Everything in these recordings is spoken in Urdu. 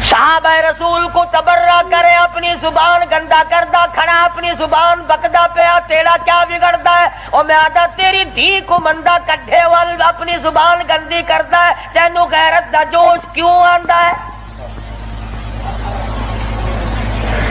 صحابہ رسول کو تبرہ کرے اپنی زبان گندا کردہ کھڑا اپنی زبان بکدا پیا تیرا کیا بگڑتا ہے او میں آدھا تیری دھی کو مندہ کڈھے وال اپنی زبان گندی کرتا ہے تینوں غیرت دا جوش کیوں آندا ہے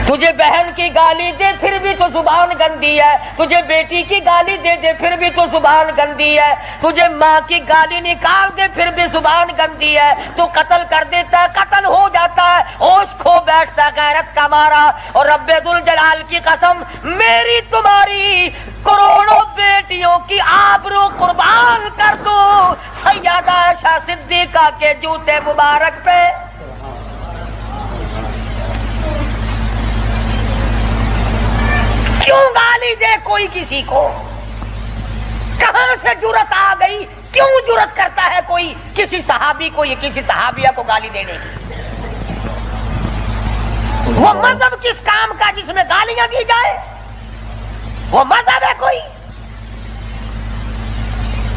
تجھے بہن کی گالی دے پھر بھی تو زبان گندی ہے تجھے بیٹی کی گالی دے دے پھر بھی تو زبان گندی ہے تجھے ماں کی گالی نکال دے پھر بھی زبان گندی ہے تو قتل کر دیتا ہے قتل ہو جاتا ہے ہوش کھو بیٹھتا ہے غیرت کا مارا اور رب ذوالجلال کی قسم میری تمہاری کروڑوں بیٹیوں کی آبرو قربان کر دو سیدہ عائشہ صدیقہ کے جوتے مبارک پہ کیوں گالی دے کوئی کسی کو کہاں سے جرت آ گئی کیوں جرت کرتا ہے کوئی کسی صحابی کو یا کسی صحابیہ کو گالی دینے کی وہ مذہب کس کام کا جس میں گالیاں دی جائے وہ مذہب ہے کوئی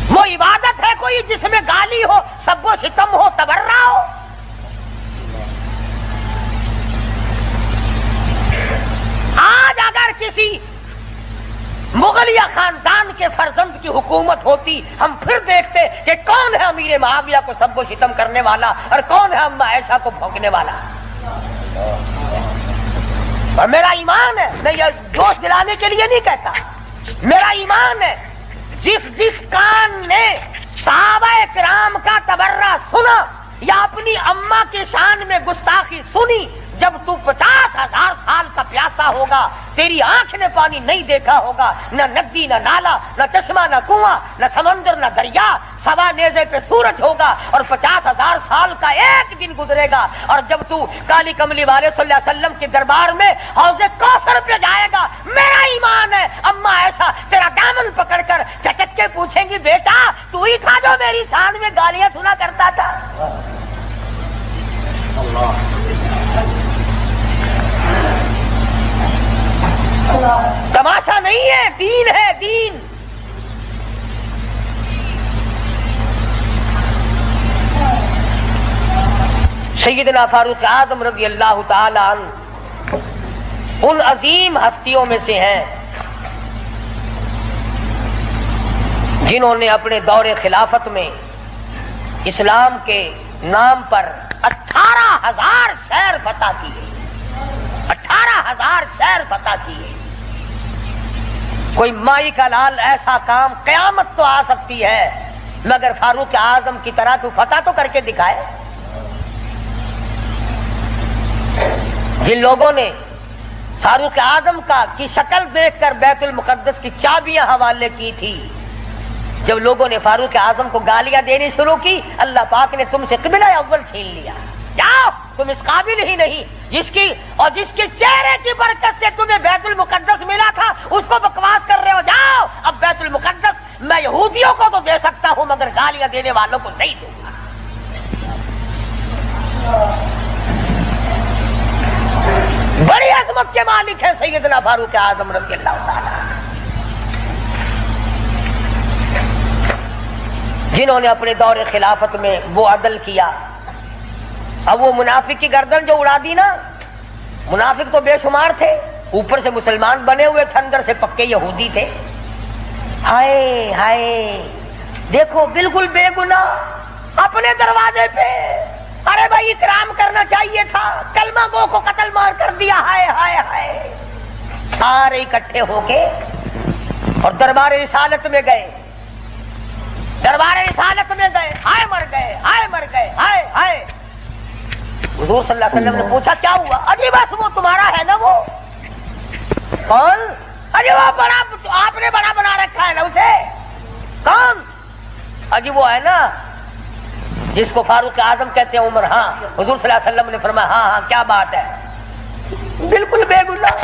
وہ عبادت ہے کوئی جس میں گالی ہو سب و ستم ہو تبرہ ہو آج اگر کسی مغلیہ خاندان کے فرزند کی حکومت ہوتی ہم پھر دیکھتے کہ کون ہے امیر معاویہ کو سب و شتم کرنے والا اور کون ہے اما عائشہ کو بھونکنے والا اور میرا ایمان ہے میں یہ جوش دلانے کے لیے نہیں کہتا میرا ایمان ہے جس کان نے صحابہ کرام کا تبرہ سنا یا اپنی اماں کی شان میں گستاخی سنی جب تو 50,000 سال کا پیاسا ہوگا تیری آنکھ نے پانی نہیں دیکھا ہوگا نہ ندی نہ نالا نہ چشمہ نہ کنواں نہ سمندر نہ دریا سوا نیزے پہ سورج ہوگا اور 50,000 سال کا ایک دن گزرے گا اور جب تو کالی کملی والے صلی اللہ علیہ وسلم کے دربار میں حوض کوثر پہ جائے گا میرا ایمان ہے اما ایسا تیرا دامن پکڑ کر چٹک کے پوچھیں گی بیٹا تو ہی تھا جو میری شان میں گالیاں سنا کرتا تھا تماشا نہیں ہے دین ہے دین سیدنا فاروق اعظم رضی اللہ تعالی عنہ ان عظیم ہستیوں میں سے ہیں جنہوں نے اپنے دور خلافت میں اسلام کے نام پر 18,000 شہر فتح کیے 18,000 شہر فتح کیے کوئی مائی کا لال ایسا کام قیامت تو آ سکتی ہے مگر فاروق اعظم کی طرح تو فتح تو کر کے دکھائے جن لوگوں نے فاروق اعظم کی شکل دیکھ کر بیت المقدس کی چابیاں حوالے کی تھی جب لوگوں نے فاروق اعظم کو گالیاں دینی شروع کی اللہ پاک نے تم سے قبلہ اول چھین لیا جاؤ تم اس قابل ہی نہیں جس کے چہرے کی برکت سے تمہیں بیت المقدس ملا تھا اس کو بکواس کر رہے ہو جاؤ اب بیت المقدس میں یہودیوں کو تو دے سکتا ہوں مگر گالیاں دینے والوں کو نہیں دوں گا بڑی عظمت کے مالک ہیں سیدنا فاروق اعظم رضی اللہ تعالی جنہوں نے اپنے دور خلافت میں وہ عدل کیا اب وہ منافق کی گردن جو اڑا دی نا منافق تو بے شمار تھے اوپر سے مسلمان بنے ہوئے تھے اندر سے پکے یہودی تھے ہائے ہائے دیکھو بالکل بے گناہ اپنے دروازے پہ ارے بھائی اکرام کرنا چاہیے تھا کلمہ گو کو قتل مار کر دیا ہائے ہائے ہائے سارے اکٹھے ہو کے اور دربار رسالت میں گئے دربار رسالت میں گئے ہائے مر گئے ہائے مر گئے ہائے ہائے حضور صلی اللہ علیہ وسلم نے پوچھا کیا ہوا اجی بس وہ تمہارا ہے نا وہ کون اجی وہ بڑا آپ نے بڑا بنا رکھا ہے نا اسے کون اجی وہ ہے نا جس کو فاروق اعظم کہتے ہیں عمر ہاں حضور صلی اللہ علیہ وسلم نے فرمایا ہاں ہاں کیا بات ہے بالکل بے گناہ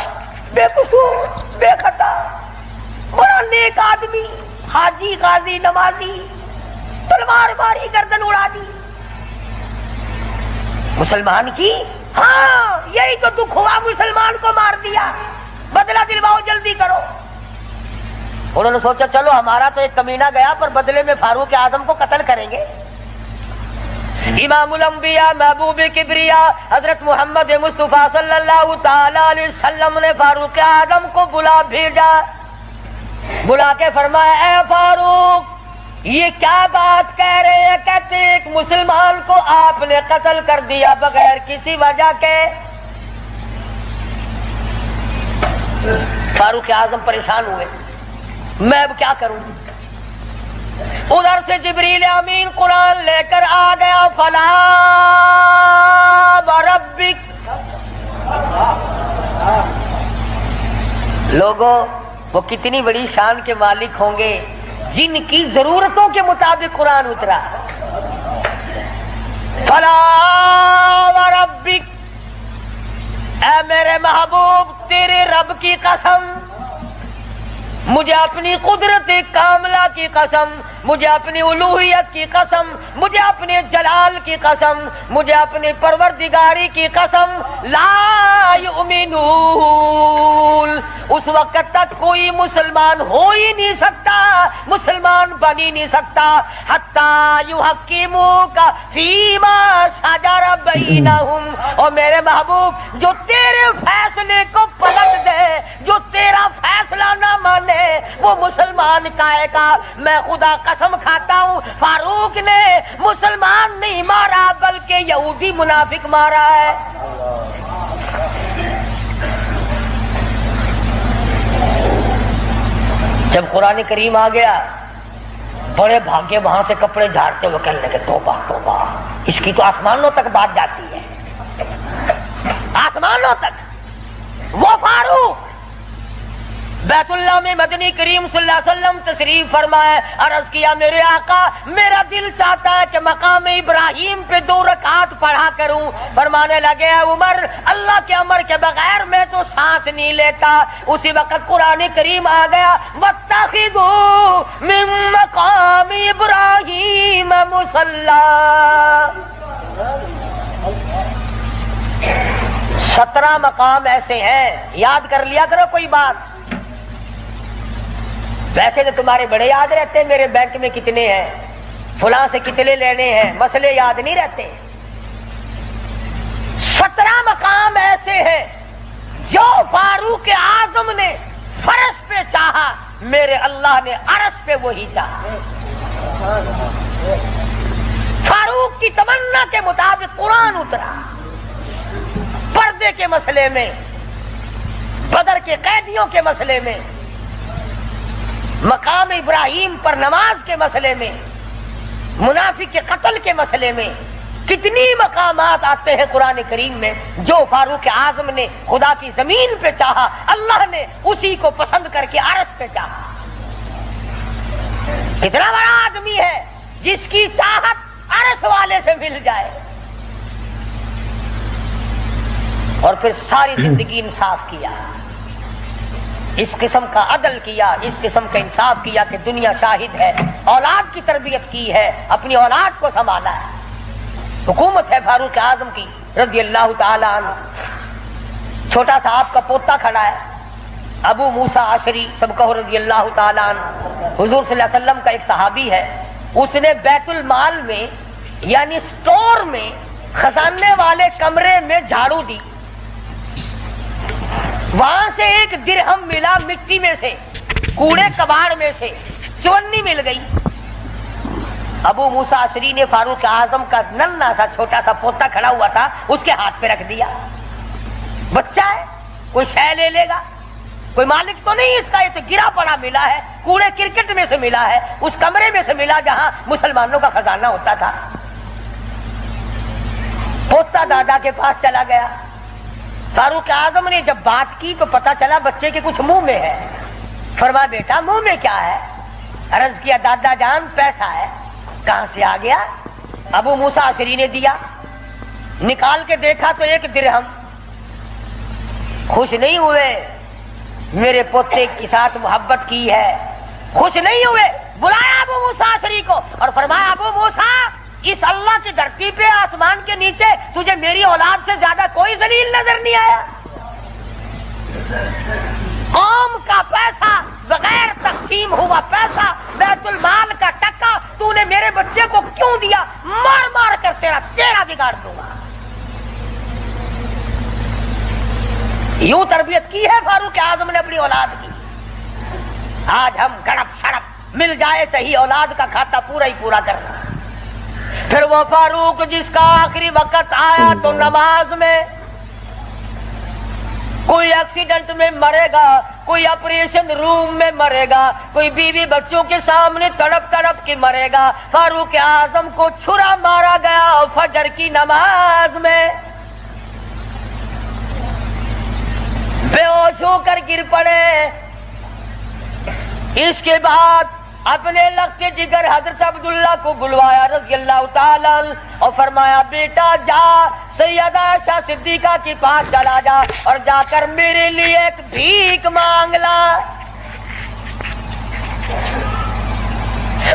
بے قصور بے خطا بڑا نیک آدمی حاجی غازی نمازی تلوار ماری گردن اڑا دی مسلمان کی ہاں یہی تو دکھ ہوا مسلمان کو مار دیا بدلہ دلواؤ جلدی کرو انہوں نے سوچا چلو ہمارا تو ایک کمینہ گیا پر بدلے میں فاروق اعظم کو قتل کریں گے امام الانبیاء محبوب کبریا حضرت محمد مصطفیٰ صلی اللہ تعالی علیہ وسلم نے فاروق اعظم کو بلا بھیجا، بلا کے فرمایا اے فاروق یہ کیا بات کہہ رہے ہیں؟ کہتے ایک مسلمان کو آپ نے قتل کر دیا بغیر کسی وجہ کے۔ فاروق اعظم پریشان ہوئے، میں اب کیا کروں؟ ادھر سے جبریل امین قرآن لے کر آ گیا، فلا وربک۔ لوگوں وہ کتنی بڑی شان کے مالک ہوں گے جن کی ضرورتوں کے مطابق قرآن اترا۔ فلا وربک، اے میرے محبوب تیرے رب کی قسم، مجھے اپنی قدرت کاملہ کی قسم، مجھے اپنی الوہیت کی قسم، مجھے اپنے جلال کی قسم، مجھے اپنی پروردگاری کی قسم، لا یؤمنون، اس وقت تک کوئی مسلمان ہو ہی نہیں سکتا، مسلمان بن ہی نہیں سکتا، حتی یحکموک فیما شجر بینہم، اور میرے محبوب جو تیرے فیصلے کو پلٹ دے، جو تیرا فیصلہ نہ مانے وہ مسلمان کہے گا۔ میں خدا قسم کھاتا ہوں فاروق نے مسلمان نہیں مارا بلکہ یہودی منافق مارا ہے۔ جب قرآن کریم آ گیا بڑے بھاگے وہاں سے کپڑے جھاڑتے ہوئے کہنے لگے توبہ توبہ، اس کی تو آسمانوں تک بات جاتی ہے، آسمانوں تک۔ وہ فاروق بیت اللہ میں مدنی کریم صلی اللہ علیہ وسلم تشریف فرمائے، عرض کیا میرے آقا میرا دل چاہتا ہے کہ مقام ابراہیم پہ 2 رکعت پڑھا کروں۔ فرمانے لگے عمر اللہ کے امر کے بغیر میں تو سانس نہیں لیتا۔ اسی وقت قرآن کریم آ گیا واتخذوا من مقام ابراہیم مصلی۔ 17 مقام ایسے ہیں، یاد کر لیا کرو کوئی بات۔ ویسے تو تمہارے بڑے یاد رہتے ہیں میرے بینک میں کتنے ہیں، فلاں سے کتنے لینے ہیں، مسئلے یاد نہیں رہتے۔ 17 مقام ایسے ہیں جو فاروق اعظم نے فرش پہ چاہا، میرے اللہ نے عرش پہ وہی چاہا۔ فاروق کی تمنا کے مطابق قرآن اترا، پردے کے مسئلے میں، بدر کے قیدیوں کے مسئلے میں، مقام ابراہیم پر نماز کے مسئلے میں، منافق کے قتل کے مسئلے میں، کتنی مقامات آتے ہیں قرآن کریم میں جو فاروق اعظم نے خدا کی زمین پہ چاہا، اللہ نے اسی کو پسند کر کے عرش پہ چاہا۔ اتنا بڑا آدمی ہے جس کی چاہت عرش والے سے مل جائے، اور پھر ساری زندگی انصاف کیا، اس قسم کا عدل کیا، اس قسم کا انصاف کیا کہ دنیا شاہد ہے، اولاد کی تربیت کی ہے، اپنی اولاد کو سنبھالا ہے۔ حکومت ہے فاروق اعظم کی رضی اللہ تعالی عنہ۔ چھوٹا سا آپ کا پوتا کھڑا ہے ابو موسیٰ عشری سب کہو رضی اللہ تعالی عنہ، حضور صلی اللہ علیہ وسلم کا ایک صحابی ہے، اس نے بیت المال میں یعنی سٹور میں خزانے والے کمرے میں جھاڑو دی، وہاں سے ایک درہم ملا مٹی میں سے، کوڑے کباڑ میں سے چونی مل گئی۔ ابو موسیٰ عشری نے فاروق اعظم کا ننھا سا چھوٹا سا پوتا کھڑا ہوا تھا اس کے ہاتھ پہ رکھ دیا، بچہ ہے کوئی شے لے لے گا، کوئی مالک تو نہیں اس کا، یہ تو گرا پڑا ملا ہے، کوڑے کرکٹ میں سے ملا ہے، اس کمرے میں سے ملا جہاں مسلمانوں کا خزانہ ہوتا تھا۔ پوتا دادا کے پاس چلا گیا، فاروق اعظم نے جب بات کی تو پتا چلا بچے کے کچھ منہ میں ہے۔ فرمایا بیٹا منہ میں کیا ہے؟ عرض کیا دادا جان پیسہ ہے۔ کہاں سے آ گیا؟ ابو موسیٰ عشری نے دیا، نکال کے دیکھا تو 1 درہم۔ خوش نہیں ہوئے، میرے پوتے کے ساتھ محبت کی ہے، خوش نہیں ہوئے، بلایا ابو موسیٰ عشری کو اور فرمایا ابو موسیٰ اس اللہ کی دھرتی پہ آسمان کے نیچے تجھے میری اولاد سے زیادہ کوئی ذلیل نظر نہیں آیا؟ قوم کا پیسہ بغیر تقسیم ہوا پیسہ بیت المال کا ٹکا تو نے میرے بچے کو کیوں دیا؟ مار مار کر تیرا چہرہ بگاڑ دوں گا۔ یوں تربیت کی ہے فاروق اعظم نے اپنی اولاد کی۔ آج ہم گڑپ شڑپ مل جائے صحیح اولاد کا کھاتا پورا ہی پورا کرنا۔ پھر وہ فاروق جس کا آخری وقت آیا تو نماز میں، کوئی ایکسیڈنٹ میں مرے گا، کوئی آپریشن روم میں مرے گا، کوئی بیوی بچوں کے سامنے تڑپ تڑپ کے مرے گا۔ فاروق اعظم کو چھرا مارا گیا فجر کی نماز میں، بے ہوش ہو کر گر پڑے۔ اس کے بعد اپنے لخت جگر حضرت عبداللہ کو بلوایا رضی اللہ تعالی اور فرمایا بیٹا جا سیدہ عائشہ صدیقہ کے پاس چلا جا اور جا کر میرے لیے ایک بھیک مانگ لا،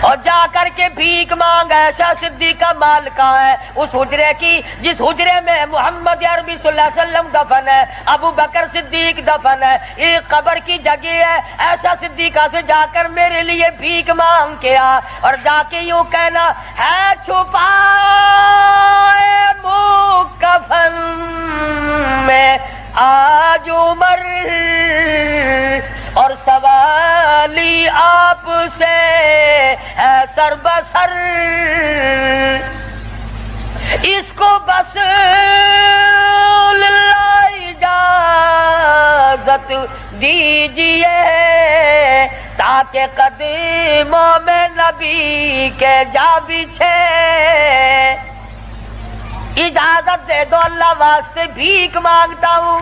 اور جا کر کے بھیک مانگ۔ عائشہ صدیقہ مال کہاں ہے؟ اس حجرے کی جس حجرے میں محمد عربی صلی اللہ علیہ وسلم دفن ہے، ابو بکر صدیق دفن ہے، ایک قبر کی جگہ ہے۔ عائشہ صدیقہ سے جا کر میرے لیے بھیک مانگ کے آ، اور جا کے یوں کہنا ہے چھپائے کفن میں آج عمر، اور سوالی آپ سے ہے سر بسر، اس کو بس للہ اجازت دیجئے تاکہ قدموں میں نبی کے جا بچھے۔ اجازت دے دو اللہ واسطے بھیک مانگتا ہوں۔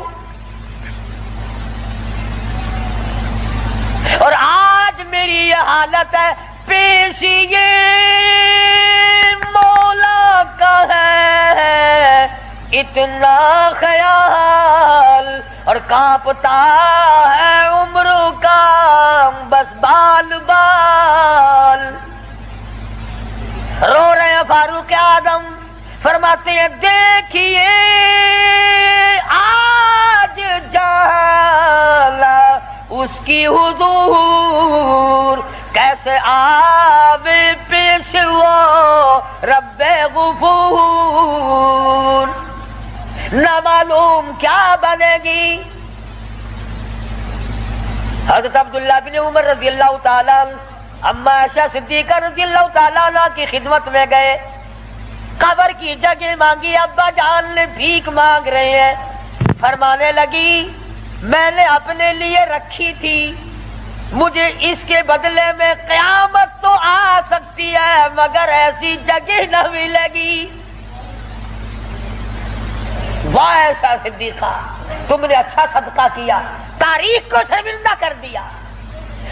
اور آج میری یہ حالت ہے، پیش یہ مولا کا ہے اتنا خیال، اور کانپتا ہے عمروں کا بس بال بال۔ رو رہے ہیں فاروق اعظم، فرماتے ہیں دیکھیے آج جالا اس کی حضور، کیسے آوے پیش وہ رب غفور، نہ معلوم کیا بنے گی۔ حضرت عبداللہ بن عمر رضی اللہ تعالیٰ اما عائشہ صدیقہ رضی اللہ تعالیٰ عنہ کی خدمت میں گئے، قبر کی جگہ مانگی، ابا جان نے بھیک مانگ رہے ہیں۔ فرمانے لگی میں نے اپنے لیے رکھی تھی، مجھے اس کے بدلے میں قیامت تو آ سکتی ہے مگر ایسی جگہ نہ ملے گی۔ واہ عائشہ صدیقہ تم نے اچھا صدقہ کیا، تاریخ کو شرمندہ کر دیا۔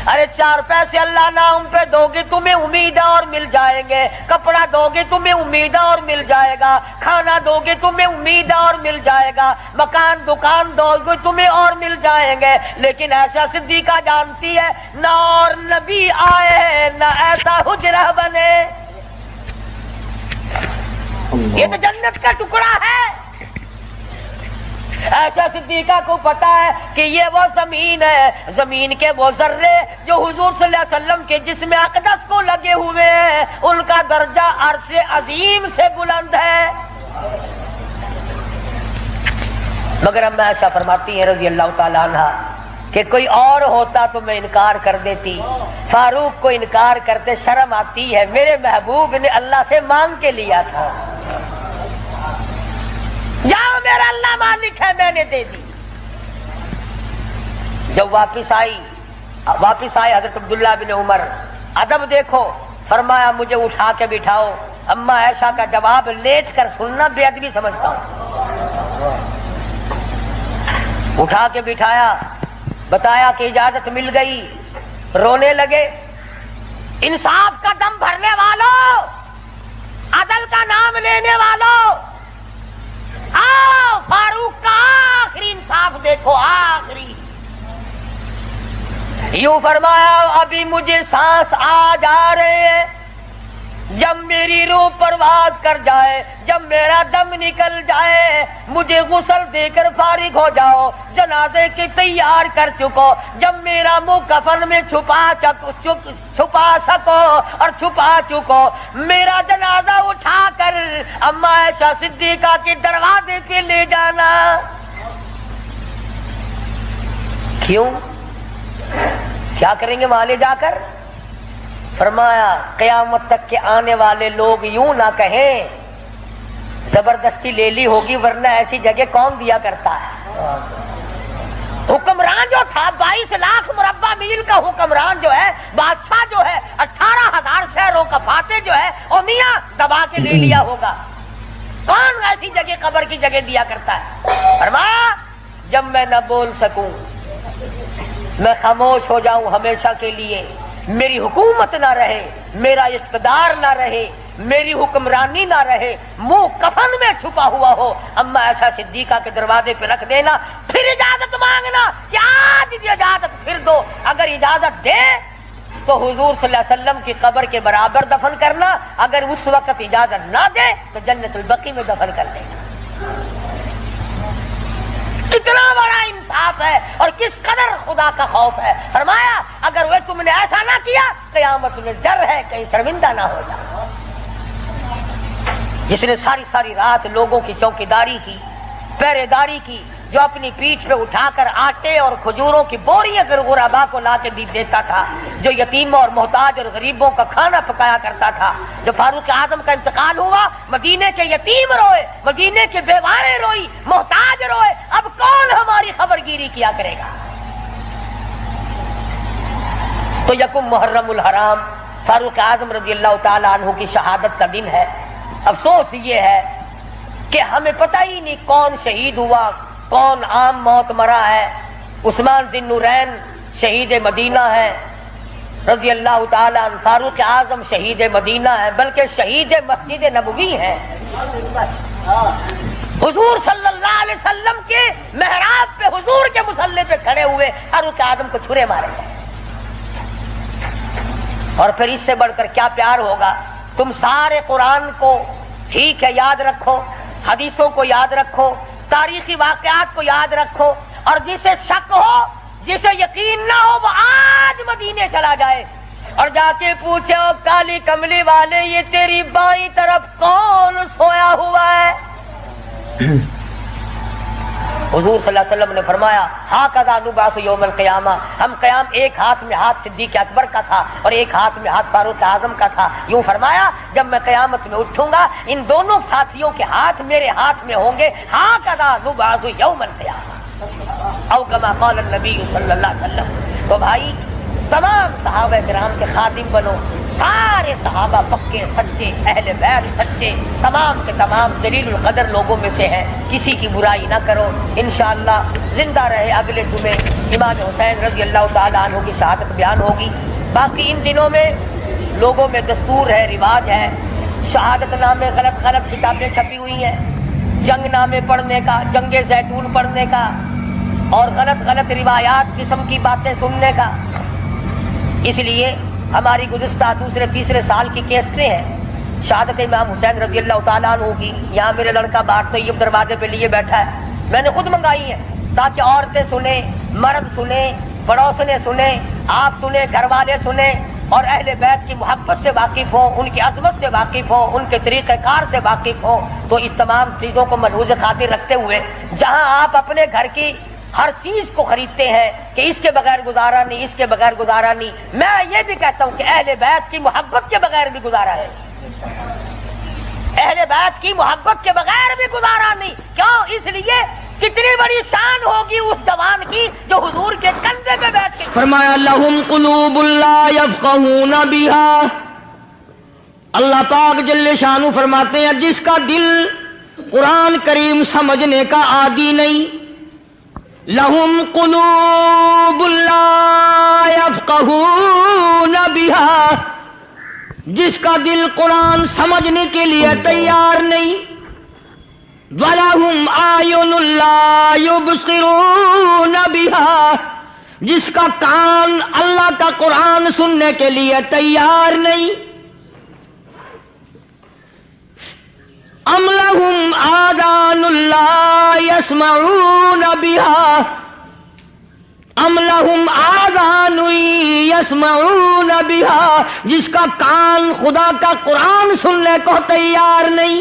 ارے 4 پیسے اللہ نام پہ دو گے تمہیں امید اور مل جائیں گے، کپڑا دو گے تمہیں امید اور مل جائے گا، کھانا دو گے تمہیں امید اور مل جائے گا، مکان دکان دو گے تمہیں اور مل جائیں گے، لیکن عائشہ صدیقہ جانتی ہے نہ اور نبی آئے نہ ایسا حجرہ بنے۔ یہ تو جنت کا ٹکڑا ہے۔ عائشہ صدیقہ کو پتا ہے کہ یہ وہ زمین ہے، زمین کے وہ ذرے جو حضور صلی اللہ علیہ وسلم کے جسم اقدس کو لگے ہوئے ہیں، ان کا درجہ عرش عظیم سے بلند ہے۔ مگر اما عائشہ فرماتی ہیں رضی اللہ تعالیٰ عنہ کہ کوئی اور ہوتا تو میں انکار کر دیتی، فاروق کو انکار کرتے شرم آتی ہے، میرے محبوب نے اللہ سے مانگ کے لیا تھا، جاؤ میرا اللہ مالک ہے میں نے دے دی۔ جب واپس آئی حضرت عبداللہ بن عمر، ادب دیکھو، فرمایا مجھے اٹھا کے بٹھاؤ۔ اما عائشہ کا جواب لیٹ کر سننا بے ادبی سمجھتا ہوں۔ اٹھا کے بٹھایا، بتایا کہ اجازت مل گئی، رونے لگے۔ انصاف کا دم بھرنے والوں، عدل کا نام لینے والوں، آؤ فاروق کا آخری انصاف دیکھو، آخری۔ یوں فرمایا ابھی مجھے سانس آ جا رہے ہیں، جب میری روح پرواز کر جائے، جب میرا دم نکل جائے، مجھے غسل دے کر فارغ ہو جاؤ، جنازے کی تیار کر چکو، جب میرا منہ کفن میں چھپا سکو اور چھپا چکو، میرا جنازہ اٹھا کر اما عائشہ صدیقہ کے دروازے پہ لے جانا۔ کیوں؟ کیا کریں گے وہاں لے جا کر؟ فرمایا قیامت تک کے آنے والے لوگ یوں نہ کہیں زبردستی لے لی ہوگی، ورنہ ایسی جگہ کون دیا کرتا ہے۔ حکمران جو تھا 22 لاکھ مربع میل کا حکمران جو ہے، بادشاہ جو ہے، 18,000 شہروں کا فاتح جو ہے، او میاں دبا کے لے لیا ہوگا، کون ایسی جگہ قبر کی جگہ دیا کرتا ہے؟ فرمایا جب میں نہ بول سکوں، میں خاموش ہو جاؤں ہمیشہ کے لیے، میری حکومت نہ رہے، میرا اقتدار نہ رہے، میری حکمرانی نہ رہے، منہ کفن میں چھپا ہوا ہو، اما عائشہ صدیقہ کے دروازے پہ رکھ دینا، پھر اجازت مانگنا کہ آج اجازت پھر دو، اگر اجازت دے تو حضور صلی اللہ علیہ وسلم کی قبر کے برابر دفن کرنا، اگر اس وقت اجازت نہ دے تو جنت البقیع میں دفن کر دینا۔ کتنا بڑا انصاف ہے اور کس قدر خدا کا خوف ہے۔ فرمایا اگر وہ تم نے ایسا نہ کیا، قیامت میں ڈر ہے کہیں شرمندہ نہ ہو جائے۔ جس نے ساری ساری رات لوگوں کی چوکیداری کی، پہرے داری کی، جو اپنی پیٹھ پہ اٹھا کر آٹے اور کھجوروں کی بوریاں غربا کو لا کے دیتا تھا، جو یتیموں اور محتاج اور غریبوں کا کھانا پکایا کرتا تھا، جو فاروق اعظم کا انتقال ہوا، مدینے کے یتیم روئے، مدینے کے بیوائیں روئی، محتاج روئے، اب کون ہماری خبر گیری کیا کرے گا؟ تو یکم محرم الحرام فاروق اعظم رضی اللہ تعالی عنہ کی شہادت کا دن ہے۔ افسوس یہ ہے کہ ہمیں پتہ ہی نہیں کون شہید ہوا، کون عام موت مرا ہے۔ عثمان ذی النورین شہید مدینہ ہے رضی اللہ تعالی عنہ، فاروق اعظم شہید مدینہ ہے، بلکہ شہید مسجد نبوی ہے۔ حضور صلی اللہ علیہ وسلم کے محراب پہ، حضور کے مصلی پہ کھڑے ہوئے فاروق اعظم کو چھرے مارے گئے۔ اور پھر اس سے بڑھ کر کیا پیار ہوگا؟ تم سارے قرآن کو ٹھیک ہے یاد رکھو، حدیثوں کو یاد رکھو، تاریخی واقعات کو یاد رکھو، اور جسے شک ہو، جسے یقین نہ ہو، وہ آج مدینے چلا جائے اور جا کے پوچھے او کالی کملی والے، یہ تیری بائیں طرف کون سویا ہوا ہے؟ حضور صلی اللہ علیہ وسلم نے فرمایا ہاکذا نبعث یوم القیامہ، ہم قیام ایک ہاتھ میں ہاتھ صدیق اکبر کا تھا اور ایک ہاتھ میں ہاتھ فاروق اعظم کا تھا۔ یوں فرمایا جب میں قیامت میں اٹھوں گا ان دونوں ساتھیوں کے ہاتھ میرے ہاتھ میں ہوں گے، ہاکذا نبعث یوم القیامہ او کما قال النبی صلی اللہ علیہ وسلم۔ تو بھائی تمام صحابہ کرام کے خادم بنو، سارے صحابہ پکے سچے، اہل بیت سچے، تمام کے تمام جلیل القدر لوگوں میں سے ہیں، کسی کی برائی نہ کرو۔ انشاءاللہ زندہ رہے اگلے جمعے امام حسین رضی اللہ تعالی عنہ کی شہادت بیان ہوگی۔ باقی ان دنوں میں لوگوں میں دستور ہے، رواج ہے، شہادت نامے غلط غلط کتابیں چھپی ہوئی ہیں، جنگ نامے پڑھنے کا، جنگ زیتون پڑھنے کا، اور غلط غلط روایات قسم کی باتیں سننے کا۔ اس لیے ہماری گزشتہ دوسرے تیسرے سال کی کیسٹیں ہیں شہادت امام حسین رضی اللہ تعالیٰ عنہ کی، یہاں میرے لڑکا بات طیب دروازے پہ لیے بیٹھا ہے، میں نے خود منگائی ہیں تاکہ عورتیں سنیں، مرد سنیں، پڑوسنے سنیں، آپ سنیں، گھر والے سنیں، اور اہل بیت کی محبت سے واقف ہوں، ان کی عظمت سے واقف ہوں، ان کے طریقہ کار سے واقف ہوں۔ تو اس تمام چیزوں کو ملحوظ خاطر رکھتے ہوئے جہاں آپ اپنے گھر کی ہر چیز کو خریدتے ہیں کہ اس کے بغیر گزارا نہیں، اس کے بغیر گزارا نہیں، میں یہ بھی کہتا ہوں کہ اہل بیت کی محبت کے بغیر بھی گزارا ہے، اہل بیت کی محبت کے بغیر بھی گزارا نہیں۔ کیوں؟ اس لیے کتنی بڑی شان ہوگی اس جوان کی جو حضور کے کندھے پہ بیٹھ کے فرمایا لہم قلوب لا یفقہون بہا، اللہ پاک جل شانہ فرماتے ہیں جس کا دل قرآن کریم سمجھنے کا عادی نہیں، لہم قلوب لا یفقہون بہا، جس کا دل قرآن سمجھنے کے لیے تیار نہیں، وَلَهُمْ أَعْيُنٌ لَا يُبْصِرُونَ بِهَا، جس کا کان اللہ کا قرآن سننے کے لیے تیار نہیں، ام لہم آذان لا یسمعون بہا ام لہم آذان یسمعون بہا، جس کا کان خدا کا قرآن سننے کو تیار نہیں۔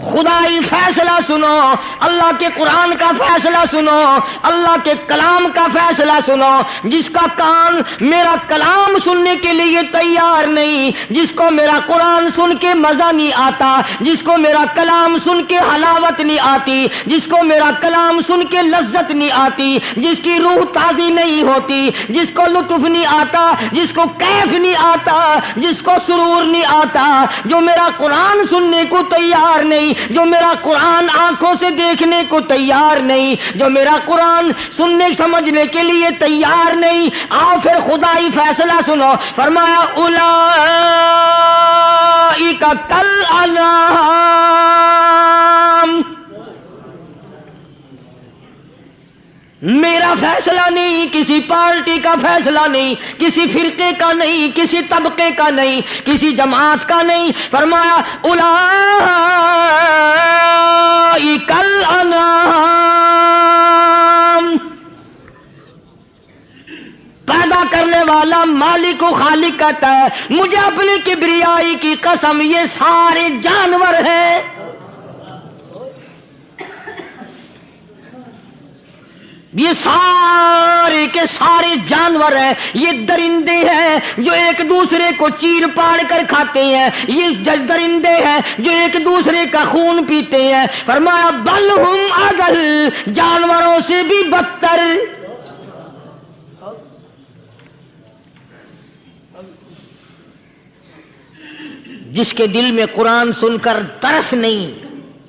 خدائی فیصلہ سنو، اللہ کے قرآن کا فیصلہ سنو، اللہ کے کلام کا فیصلہ سنو۔ جس کا کان میرا کلام سننے کے لیے تیار نہیں، جس کو میرا قرآن سن کے مزہ نہیں آتا، جس کو میرا کلام سن کے حلاوت نہیں آتی، جس کو میرا کلام سن کے لذت نہیں آتی، جس کی روح تازی نہیں ہوتی، جس کو لطف نہیں آتا، جس کو کیف نہیں آتا، جس کو سرور نہیں آتا، جو میرا قرآن سننے کو تیار نہیں، جو میرا قرآن آنکھوں سے دیکھنے کو تیار نہیں، جو میرا قرآن سننے سمجھنے کے لیے تیار نہیں، آؤ پھر خدائی فیصلہ سنو۔ فرمایا اولئک کالانعام، میرا فیصلہ نہیں، کسی پارٹی کا فیصلہ نہیں، کسی فرقے کا نہیں، کسی طبقے کا نہیں، کسی جماعت کا نہیں۔ فرمایا اولئک الانعام، پیدا کرنے والا مالک و خالق کہتا ہے مجھے اپنی کبریائی کی قسم یہ سارے جانور ہیں، یہ سارے کے سارے جانور ہیں، یہ درندے ہیں جو ایک دوسرے کو چیر پاڑ کر کھاتے ہیں، یہ درندے ہیں جو ایک دوسرے کا خون پیتے ہیں۔ فرمایا بل ہم اضل، جانوروں سے بھی بدتر۔ جس کے دل میں قرآن سن کر ترس نہیں،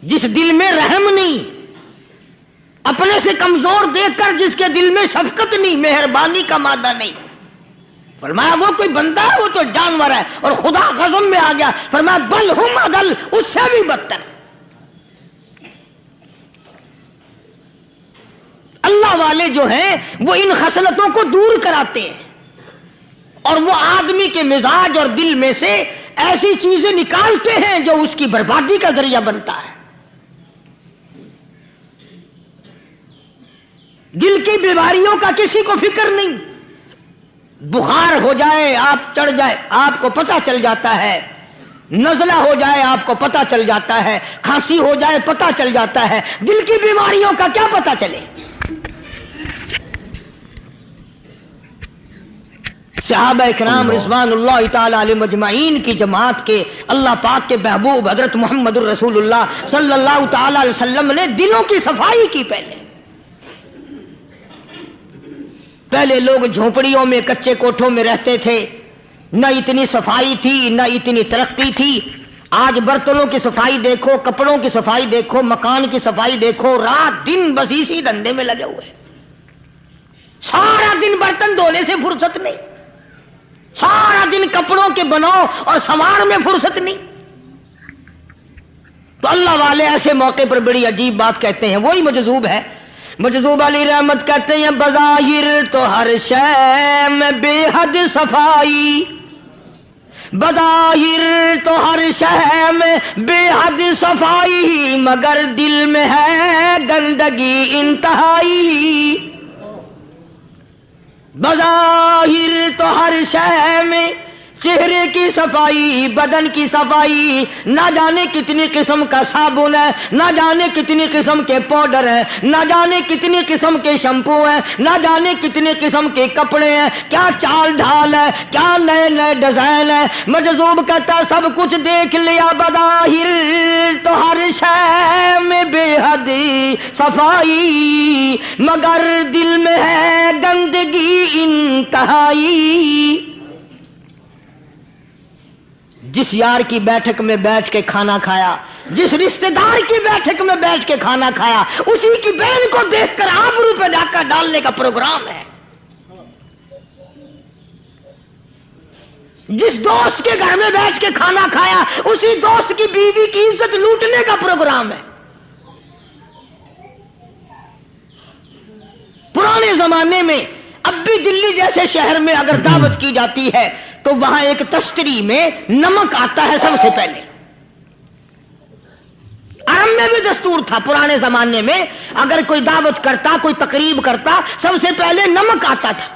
جس دل میں رحم نہیں، اپنے سے کمزور دیکھ کر جس کے دل میں شفقت نہیں، مہربانی کا مادہ نہیں، فرمایا وہ کوئی بندہ ہے، وہ تو جانور ہے۔ اور خدا غضب میں آ گیا، فرمایا بل ہم اضل، اس سے بھی بدتر۔ اللہ والے جو ہیں وہ ان خصلتوں کو دور کراتے ہیں، اور وہ آدمی کے مزاج اور دل میں سے ایسی چیزیں نکالتے ہیں جو اس کی بربادی کا ذریعہ بنتا ہے۔ دل کی بیماریوں کا کسی کو فکر نہیں، بخار ہو جائے آپ چڑھ جائے آپ کو پتہ چل جاتا ہے، نزلہ ہو جائے آپ کو پتہ چل جاتا ہے، کھانسی ہو جائے پتہ چل جاتا ہے، دل کی بیماریوں کا کیا پتہ چلے؟ صحابہ اکرام رضوان اللہ تعالی علیہم اجمعین کی جماعت کے اللہ پاک کے محبوب حضرت محمد الرسول اللہ صلی اللہ تعالی علیہ وسلم نے دلوں کی صفائی کی۔ پہلے لوگ جھونپڑیوں میں کچے کوٹھوں میں رہتے تھے، نہ اتنی صفائی تھی نہ اتنی ترقی تھی۔ آج برتنوں کی صفائی دیکھو، کپڑوں کی صفائی دیکھو، مکان کی صفائی دیکھو، رات دن بس اسی دھندے میں لگے ہوئے، سارا دن برتن دھونے سے فرصت نہیں، سارا دن کپڑوں کے بناؤ اور سنوار میں فرصت نہیں۔ تو اللہ والے ایسے موقع پر بڑی عجیب بات کہتے ہیں، وہی مجذوب ہے، مجذوب علی رحمت کہتے ہیں بظاہر تو ہر شے میں بے حد صفائی، بظاہر تو ہر شے میں بے حد صفائی، مگر دل میں ہے گندگی انتہائی۔ بظاہر تو ہر شے میں چہرے کی صفائی، بدن کی صفائی، نہ جانے کتنی قسم کا صابن ہے، نہ جانے کتنی قسم کے پاؤڈر ہیں، نہ جانے کتنی قسم کے شیمپو ہیں، نہ جانے کتنی قسم کے کپڑے ہیں، کیا چال ڈھال ہے، کیا نئے نئے ڈیزائن ہے۔ مجذوب کہتا سب کچھ دیکھ لیا، بظاہر تو ہر شے میں بے حد صفائی، مگر دل میں ہے گندگی انتہائی۔ جس یار کی بیٹھک میں بیٹھ کے کھانا کھایا، جس رشتہ دار کی بیٹھک میں بیٹھ کے کھانا کھایا، اسی کی بہن کو دیکھ کر آبرو پہ ڈاکہ ڈالنے کا پروگرام ہے۔ جس دوست کے گھر میں بیٹھ کے کھانا کھایا، اسی دوست کی بیوی کی عزت لوٹنے کا پروگرام ہے۔ پرانے زمانے میں اب بھی دلی جیسے شہر میں اگر دعوت کی جاتی ہے تو وہاں ایک تشتری میں نمک آتا ہے سب سے پہلے. عرب میں بھی دستور تھا پرانے زمانے میں، اگر کوئی دعوت کرتا، کوئی تقریب کرتا، سب سے پہلے نمک آتا تھا.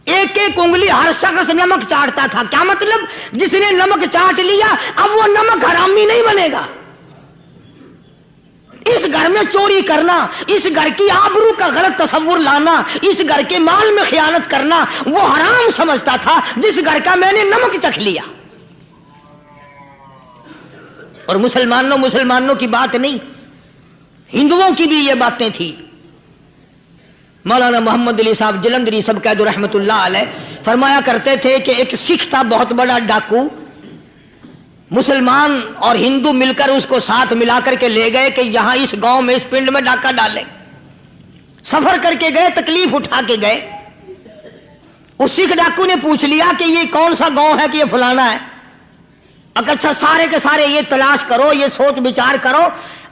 ایک ایک انگلی ہر شخص نمک چاٹتا تھا. کیا مطلب؟ جس نے نمک چاٹ لیا اب وہ نمک حرامی نہیں بنے گا. اس گھر میں چوری کرنا، اس گھر کی آبرو کا غلط تصور لانا، اس گھر کے مال میں خیانت کرنا وہ حرام سمجھتا تھا جس گھر کا میں نے نمک چکھ لیا. اور مسلمانوں کی بات نہیں، ہندوؤں کی بھی یہ باتیں تھی. مولانا محمد علی صاحب جلندری سب قید رحمت اللہ علیہ فرمایا کرتے تھے کہ ایک سکھ تھا بہت بڑا ڈاکو، مسلمان اور ہندو مل کر اس کو ساتھ ملا کر کے لے گئے کہ یہاں اس گاؤں میں اس پنڈ میں ڈاکہ ڈالے. سفر کر کے گئے، تکلیف اٹھا کے گئے. اس سکھ ڈاکو نے پوچھ لیا کہ یہ کون سا گاؤں ہے کہ یہ فلانا ہے. اچھا سارے کے سارے یہ تلاش کرو، یہ سوچ بچار کرو،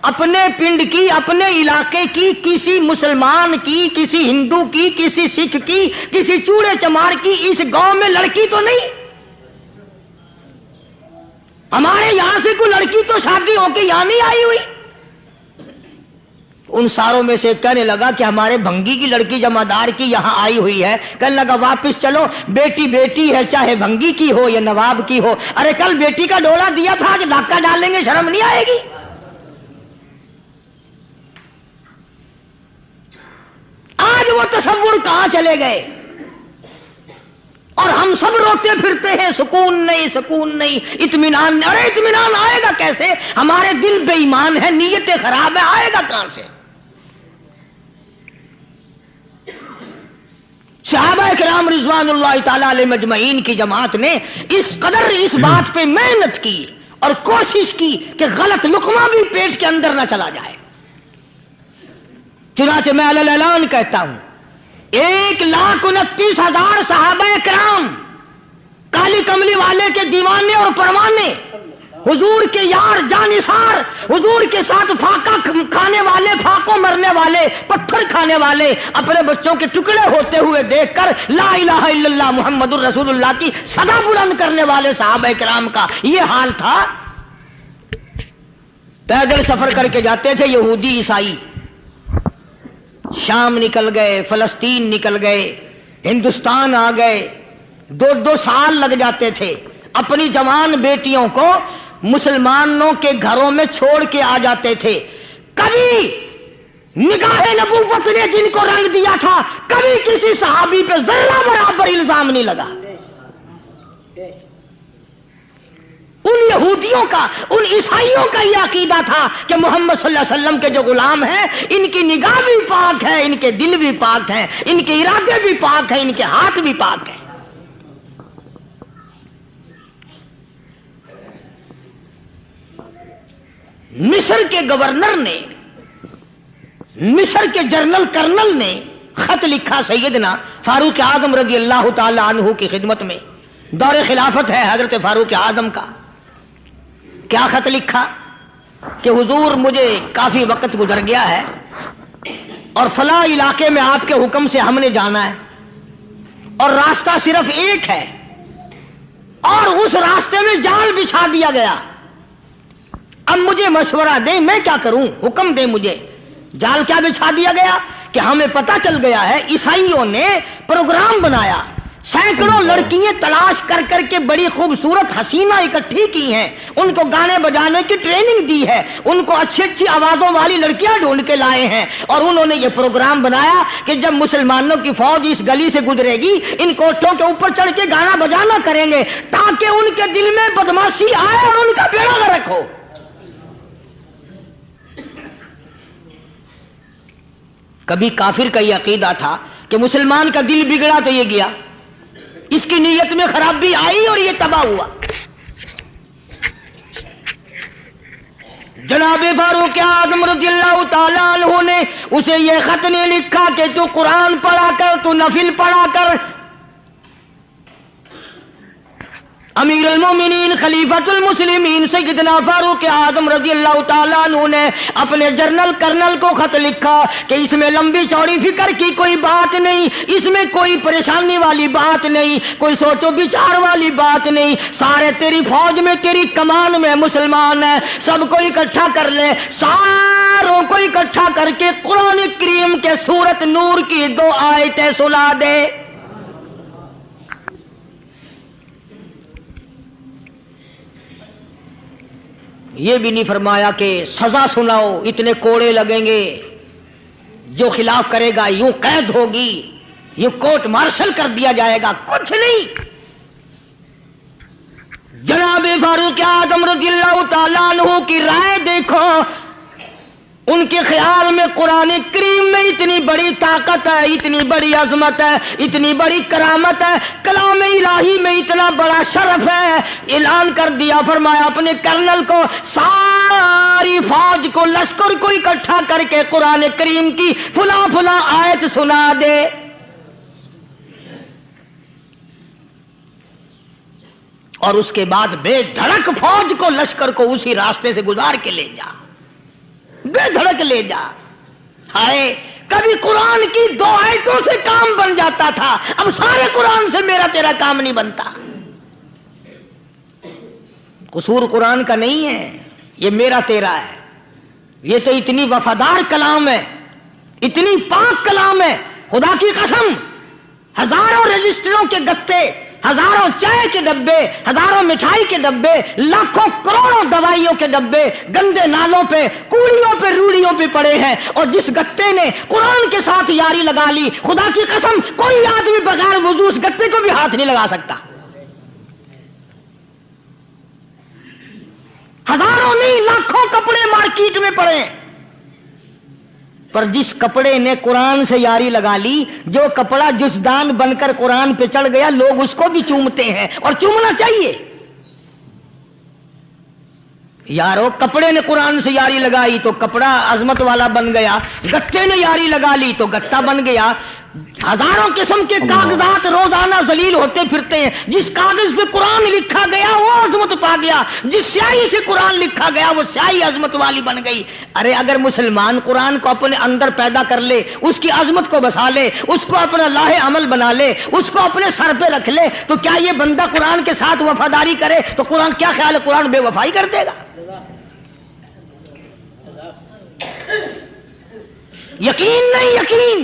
اپنے پنڈ کی، اپنے علاقے کی، کسی مسلمان کی، کسی ہندو کی، کسی سکھ کی، کسی چوڑے چمار کی اس گاؤں میں لڑکی تو نہیں؟ ہمارے یہاں سے کوئی لڑکی تو شادی ہو کے یہاں نہیں آئی ہوئی. ان ساروں میں سے کہنے لگا کہ ہمارے بھنگی کی لڑکی جمعدار کی یہاں آئی ہوئی ہے. کہنے لگا واپس چلو، بیٹی بیٹی ہے چاہے بھنگی کی ہو یا نواب کی ہو. ارے کل بیٹی کا ڈولا دیا تھا، آج ڈاکہ ڈالیں گے، شرم نہیں آئے گی؟ آج وہ تصور کہاں چلے گئے؟ اور ہم سب روتے پھرتے ہیں سکون نہیں، سکون نہیں، اطمینان نہیں. ارے اطمینان آئے گا کیسے؟ ہمارے دل بے ایمان ہے، نیتیں خراب ہے، آئے گا کہاں سے؟ صحابہ کرام رضوان اللہ تعالی علیہ مجمعین کی جماعت نے اس قدر اس بات پہ محنت کی اور کوشش کی کہ غلط لقمہ بھی پیٹ کے اندر نہ چلا جائے. چنانچہ میں علی الاعلان کہتا ہوں 1,29,000 صحابہ کرام، کالی کملی والے کے دیوانے اور پروانے، حضور کے یار جانثار، حضور کے ساتھ فاقہ کھانے والے، فاقوں مرنے والے، پتھر کھانے والے، اپنے بچوں کے ٹکڑے ہوتے ہوئے دیکھ کر لا الہ الا اللہ محمد الرسول اللہ کی صدا بلند کرنے والے صحابہ کرام کا یہ حال تھا. پیدل سفر کر کے جاتے تھے یہودی عیسائی، شام نکل گئے، فلسطین نکل گئے، ہندوستان آ گئے، 2 سال لگ جاتے تھے. اپنی جوان بیٹیوں کو مسلمانوں کے گھروں میں چھوڑ کے آ جاتے تھے. کبھی نگاہ نبوت نے جن کو رنگ دیا تھا، کبھی کسی صحابی پہ ذرہ برابر الزام نہیں لگا. ان یہودیوں کا، ان عیسائیوں کا یہ عقیدہ تھا کہ محمد صلی اللہ علیہ وسلم کے جو غلام ہیں ان کی نگاہ بھی پاک ہے، ان کے دل بھی پاک ہیں، ان کے ارادے بھی پاک ہیں، ان کے ہاتھ بھی پاک ہیں. مصر کے گورنر نے، مصر کے جنرل کرنل نے خط لکھا سیدنا فاروق اعظم رضی اللہ تعالی عنہ کی خدمت میں. دور خلافت ہے حضرت فاروق اعظم کا. کیا خط لکھا کہ حضور مجھے کافی وقت گزر گیا ہے اور فلاں علاقے میں آپ کے حکم سے ہم نے جانا ہے اور راستہ صرف ایک ہے اور اس راستے میں جال بچھا دیا گیا. اب مجھے مشورہ دیں میں کیا کروں، حکم دیں مجھے. جال کیا بچھا دیا گیا کہ ہمیں پتا چل گیا ہے عیسائیوں نے پروگرام بنایا، سینکڑوں لڑکیاں تلاش کر کر کے بڑی خوبصورت حسینہ اکٹھی کی ہیں، ان کو گانے بجانے کی ٹریننگ دی ہے، ان کو اچھی اچھی آوازوں والی لڑکیاں ڈھونڈ کے لائے ہیں اور انہوں نے یہ پروگرام بنایا کہ جب مسلمانوں کی فوج اس گلی سے گزرے گی ان کوٹھوں کے اوپر چڑھ کے گانا بجانا کریں گے تاکہ ان کے دل میں بدماشی آئے اور ان کا بیڑا غرق ہو. کبھی کافر کا یہ عقیدہ تھا کہ مسلمان کا دل بگڑا تو یہ گیا، اس کی نیت میں خرابی آئی اور یہ تباہ ہوا. جناب فاروق اعظم رضی اللہ تعالیٰ عنہ نے اسے یہ خط نہیں لکھا کہ تو قرآن پڑھا کر، تو نفل پڑھا کر. امیر المومنین خلیفۃ المسلمین سیدنا فاروق اعظم رضی اللہ تعالیٰ عنہ نے اپنے جنرل کرنل کو خط لکھا کہ اس میں لمبی چوڑی فکر کی کوئی بات نہیں، اس میں کوئی پریشانی والی بات نہیں، کوئی سوچو بچار والی بات نہیں، سارے تیری فوج میں تیری کمان میں مسلمان ہیں، سب کو اکٹھا کر لے، ساروں کو اکٹھا کر کے قرآن کریم کے سورت نور کی 2 آیتیں سنا دے۔ یہ بھی نہیں فرمایا کہ سزا سناؤ، اتنے کوڑے لگیں گے، جو خلاف کرے گا یوں قید ہوگی، یوں کورٹ مارشل کر دیا جائے گا، کچھ نہیں۔ جناب فاروق اعظم رضی اللہ تعالیٰ عنہ کی رائے دیکھو، ان کے خیال میں قرآن کریم میں اتنی بڑی طاقت ہے، اتنی بڑی عظمت ہے، اتنی بڑی کرامت ہے، کلام الہی میں اتنا بڑا شرف ہے۔ اعلان کر دیا، فرمایا اپنے کرنل کو ساری فوج کو، لشکر کو اکٹھا کر کے قرآن کریم کی فلاں فلاں آیت سنا دے۔ اور اس کے بعد بے دھڑک فوج کو، لشکر کو اسی راستے سے گزار کے لے جا، بے دھڑک لے جا۔ ہائے، کبھی قرآن کی 2 آیتوں سے کام بن جاتا تھا، اب سارے قرآن سے میرا تیرا کام نہیں بنتا۔ قصور قرآن کا نہیں ہے، یہ میرا تیرا ہے۔ یہ تو اتنی وفادار کلام ہے، اتنی پاک کلام ہے، خدا کی قسم، ہزاروں رجسٹروں کے گتے، ہزاروں چائے کے ڈبے، ہزاروں مٹھائی کے ڈبے، لاکھوں کروڑوں دوائیوں کے ڈبے گندے نالوں پہ، کوڑیوں پہ، روڑیوں پہ پڑے ہیں، اور جس گتے نے قرآن کے ساتھ یاری لگا لی، خدا کی قسم کوئی آدمی بغیر وضو اس گتے کو بھی ہاتھ نہیں لگا سکتا۔ ہزاروں نہیں، لاکھوں کپڑے مارکیٹ میں پڑے، پر جس کپڑے نے قرآن سے یاری لگا لی، جو کپڑا جسدان بن کر قرآن پہ چڑھ گیا، لوگ اس کو بھی چومتے ہیں، اور چومنا چاہیے۔ یارو، کپڑے نے قرآن سے یاری لگائی تو کپڑا عظمت والا بن گیا، گتے نے یاری لگا لی تو گتا بن گیا۔ ہزاروں قسم کے کاغذات روزانہ ذلیل ہوتے پھرتے ہیں، جس کاغذ پہ قرآن لکھا گیا وہ عظمت پا گیا، جس سیاہی سے قرآن لکھا گیا وہ سیاہی عظمت والی بن گئی۔ ارے اگر مسلمان قرآن کو اپنے اندر پیدا کر لے، اس کی عظمت کو بسا لے، اس کو اپنا لاہ عمل بنا لے، اس کو اپنے سر پہ رکھ لے، تو کیا یہ بندہ قرآن کے ساتھ وفاداری کرے تو قرآن کیا خیال ہے، قرآن بے وفائی کر دے گا؟ یقین نہیں، یقین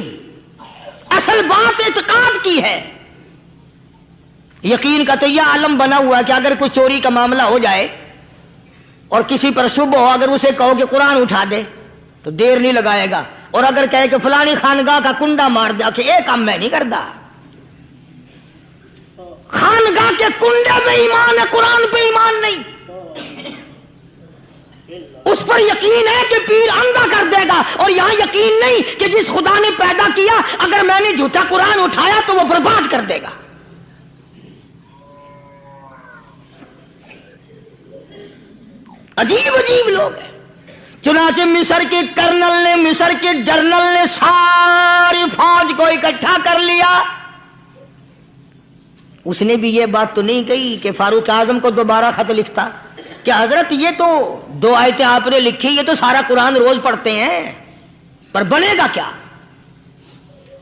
اصل بات اعتقاد کی ہے۔ یقین کا تو یہ عالم بنا ہوا ہے کہ اگر کوئی چوری کا معاملہ ہو جائے اور کسی پر شبہ ہو، اگر اسے کہو کہ قرآن اٹھا دے تو دیر نہیں لگائے گا، اور اگر کہے کہ فلانی خانگاہ کا کنڈا مار دے، کہ یہ کام میں نہیں کرتا۔ خانگاہ کے کنڈے پہ ایمان ہے، قرآن پہ ایمان نہیں۔ اس پر یقین ہے کہ پیر اندھا کر دے گا، اور یہاں یقین نہیں کہ جس خدا نے پیدا کیا اگر میں نے جھوٹا قرآن اٹھایا تو وہ برباد کر دے گا۔ عجیب عجیب لوگ ہیں۔ چنانچہ مصر کے کرنل نے، مصر کے جنرل نے ساری فوج کو اکٹھا کر لیا۔ اس نے بھی یہ بات تو نہیں کہی کہ فاروق اعظم کو دوبارہ خط لکھتا کہ حضرت یہ تو 2 آیتیں آپ نے لکھی، یہ تو سارا قرآن روز پڑھتے ہیں، پر بنے گا کیا؟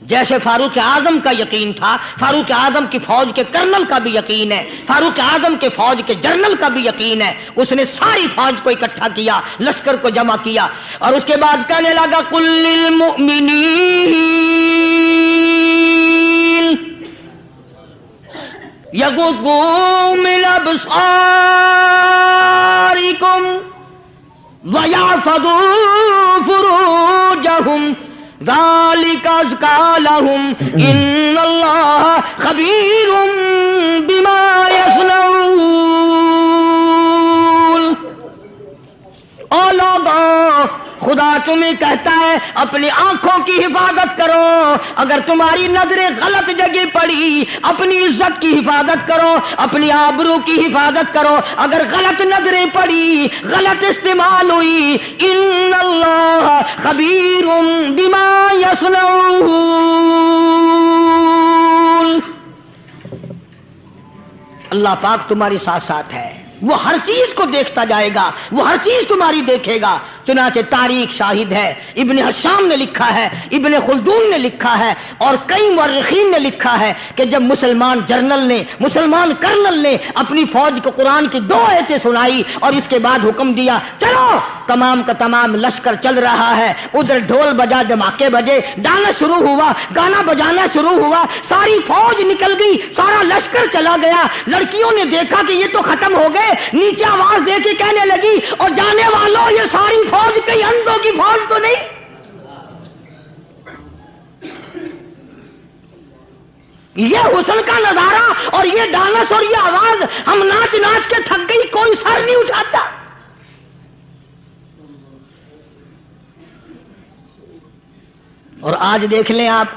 جیسے فاروق اعظم کا یقین تھا، فاروق اعظم کی فوج کے کرنل کا بھی یقین ہے، فاروق اعظم کے فوج کے جنرل کا بھی یقین ہے۔ اس نے ساری فوج کو اکٹھا کیا، لشکر کو جمع کیا، اور اس کے بعد کہنے لگا قل للمؤمنین یغضوا من ابصارکم ویحفظوا فروجہم ذالک ازکی لہم ان اللہ خبیر بما یصنعون۔ او لوگو، خدا تمہیں کہتا ہے اپنی آنکھوں کی حفاظت کرو، اگر تمہاری نظریں غلط جگہ پڑی اپنی عزت کی حفاظت کرو، اپنی آبرو کی حفاظت کرو، اگر غلط نظریں پڑی، غلط استعمال ہوئی، ان اللہ خبیر بما یصنعون۔ اللہ پاک تمہاری ساتھ ساتھ ہے، وہ ہر چیز کو دیکھتا جائے گا، وہ ہر چیز تمہاری دیکھے گا۔ چنانچہ تاریخ شاہد ہے، ابن حشام نے لکھا ہے، ابن خلدون نے لکھا ہے، اور کئی مورخین نے لکھا ہے کہ جب مسلمان کرنل نے اپنی فوج کو قرآن کی 2 آیتیں سنائی اور اس کے بعد حکم دیا چلو، تمام کا تمام لشکر چل رہا ہے، ادھر ڈھول بجا، دھماکے بجے، گانا شروع ہوا، گانا بجانا شروع ہوا، ساری فوج نکل گئی، سارا لشکر چلا گیا۔ لڑکیوں نے دیکھا کہ یہ تو ختم ہو گئے، نیچے آواز دے کے کہنے لگی اور جانے والوں یہ ساری فوج کئی اندھوں کی فوج تو نہیں؟ یہ حسن کا نظارہ اور یہ ڈانس اور یہ آواز، ہم ناچ ناچ کے تھک گئی، کوئی سر نہیں اٹھاتا۔ اور آج دیکھ لیں آپ،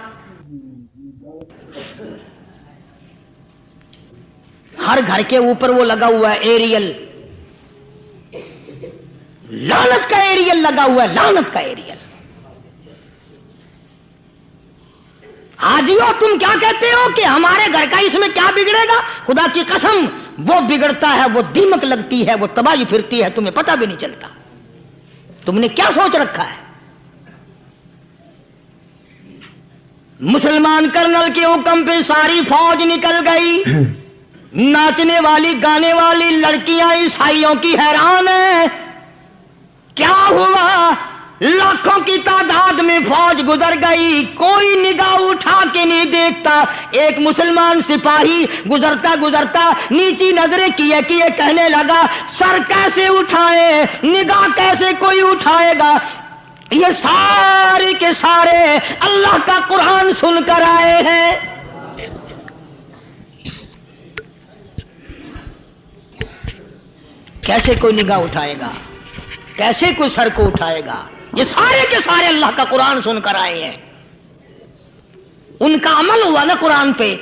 ہر گھر کے اوپر وہ لگا ہوا ہے ایریل، لعنت کا ایریل لگا ہوا ہے، لعنت کا ایریل۔ حاجیو تم کیا کہتے ہو کہ ہمارے گھر کا اس میں کیا بگڑے گا؟ خدا کی قسم وہ بگڑتا ہے، وہ دیمک لگتی ہے، وہ تباہی پھرتی ہے، تمہیں پتہ بھی نہیں چلتا۔ تم نے کیا سوچ رکھا ہے؟ مسلمان کرنل کے حکم پہ ساری فوج نکل گئی، ناچنے والی گانے والی لڑکیاں عیسائیوں کی حیران ہیں، کیا ہوا؟ لاکھوں کی تعداد میں فوج گزر گئی، کوئی نگاہ اٹھا کے نہیں دیکھتا۔ ایک مسلمان سپاہی گزرتا گزرتا نیچی نظریں کیے کہنے لگا سر کیسے اٹھائے، نگاہ کیسے کوئی اٹھائے گا؟ یہ سارے کے سارے اللہ کا قرآن سن کر آئے ہیں۔ کیسے کوئی نگاہ اٹھائے گا؟ کیسے کوئی سر کو اٹھائے گا؟ یہ سارے کے سارے اللہ کا قرآن سن کر آئے ہیں۔ ان کا عمل ہوا نا قرآن پہ،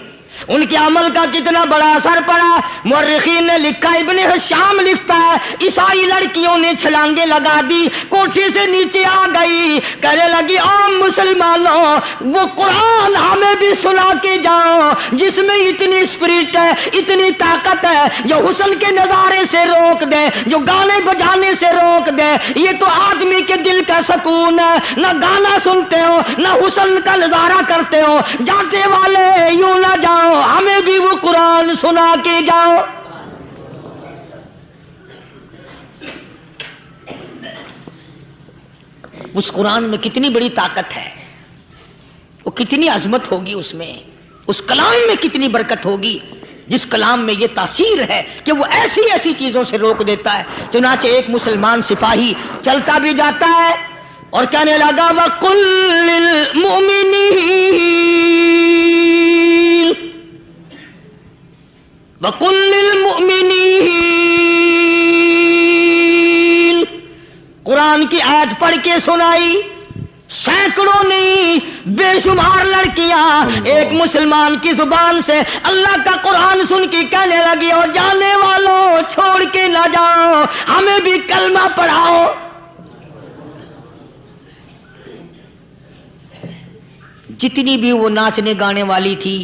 ان کے عمل کا کتنا بڑا اثر پڑا۔ مورخین نے لکھا، ابن حشام لکھتا ہے عیسائی لڑکیوں نے چھلانگیں لگا دی، کوٹھی سے نیچے آ گئی، کہنے لگی عام مسلمانوں وہ قرآن ہمیں بھی سنا کے جاؤ جس میں اتنی اسپرٹ ہے، اتنی طاقت ہے، جو حسن کے نظارے سے روک دے، جو گانے بجانے سے روک دے۔ یہ تو آدمی کے دل کا سکون ہے، نہ گانا سنتے ہو نہ حسن کا نظارہ کرتے ہو، جاتے والے یوں نہ جاؤ، ہمیں بھی وہ قرآن سنا کے جاؤ۔ اس قرآن میں کتنی بڑی طاقت ہے، وہ کتنی عظمت ہوگی، اس میں اس کلام میں کتنی برکت ہوگی، جس کلام میں یہ تاثیر ہے کہ وہ ایسی ایسی چیزوں سے روک دیتا ہے۔ چنانچہ ایک مسلمان سپاہی چلتا بھی جاتا ہے اور کہنے لگا وَقُلْ لِلْمُؤْمِنِينَ وَقُلْ لِلْمُؤْمِنِينَ، قرآن کی آیت پڑھ کے سنائی، سینکڑوں نہیں بے شمار لڑکیاں ایک مسلمان کی زبان سے اللہ کا قرآن سن کے کہنے لگی اور جانے والوں چھوڑ کے نہ جاؤ، ہمیں بھی کلمہ پڑھاؤ۔ جتنی بھی وہ ناچنے گانے والی تھی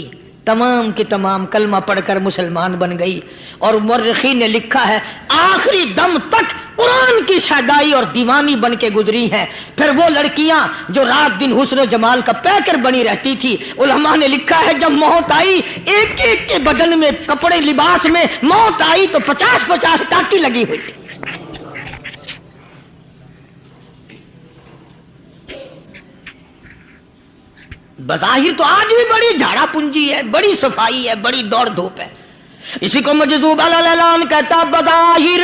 تمام کی تمام کلمہ پڑھ کر مسلمان بن گئی، اور مورخین نے لکھا ہے آخری دم تک قرآن کی شیدائی اور دیوانی بن کے گزری ہیں۔ پھر وہ لڑکیاں جو رات دن حسن و جمال کا پیکر بنی رہتی تھی، علماء نے لکھا ہے جب موت آئی ایک ایک کے بدن میں کپڑے لباس میں موت آئی تو 50-50 ٹاکی لگی ہوئی تھی۔ بظاہر تو آج بھی بڑی جھاڑا پنجی ہے، بڑی صفائی ہے، بڑی دوڑ دھوپ ہے۔ اسی کو مجذوب الاعلان کہتا بظاہر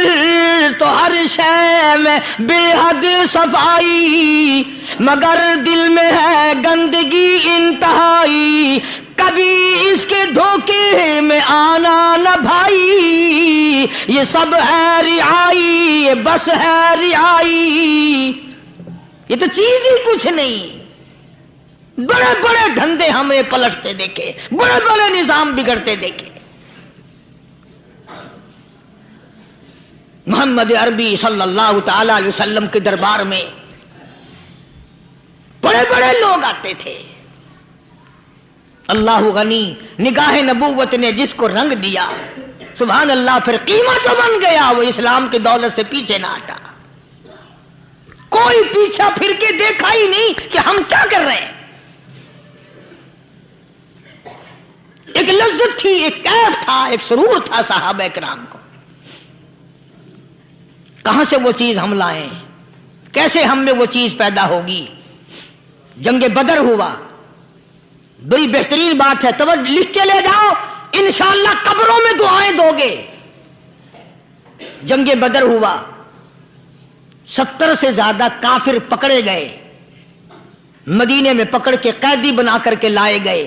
تو ہر شے میں بے حد صفائی، مگر دل میں ہے گندگی انتہائی، کبھی اس کے دھوکے میں آنا نہ بھائی، یہ سب ہے رعائی، یہ بس ہے رعائی، یہ تو چیز ہی کچھ نہیں۔ بڑے بڑے دھندے ہمیں پلٹتے دیکھے، بڑے بڑے نظام بگڑتے دیکھے۔ محمد عربی صلی اللہ تعالی علیہ وسلم کے دربار میں بڑے بڑے لوگ آتے تھے۔ اللہ غنی، نگاہ نبوت نے جس کو رنگ دیا سبحان اللہ، پھر قیمت تو بن گیا، وہ اسلام کی دولت سے پیچھے نہ ہٹا، کوئی پیچھا پھر کے دیکھا ہی نہیں کہ ہم کیا کر رہے ہیں۔ ایک لذت تھی، ایک کیف تھا، ایک سرور تھا صحابہ کرام کو۔ کہاں سے وہ چیز ہم لائیں، کیسے ہم میں وہ چیز پیدا ہوگی؟ جنگ بدر ہوا، بڑی بہترین بات ہے، توجہ لکھ کے لے جاؤ، انشاءاللہ قبروں میں دعائیں دو گے۔ جنگ بدر ہوا، 70 سے زیادہ کافر پکڑے گئے، مدینے میں پکڑ کے قیدی بنا کر کے لائے گئے۔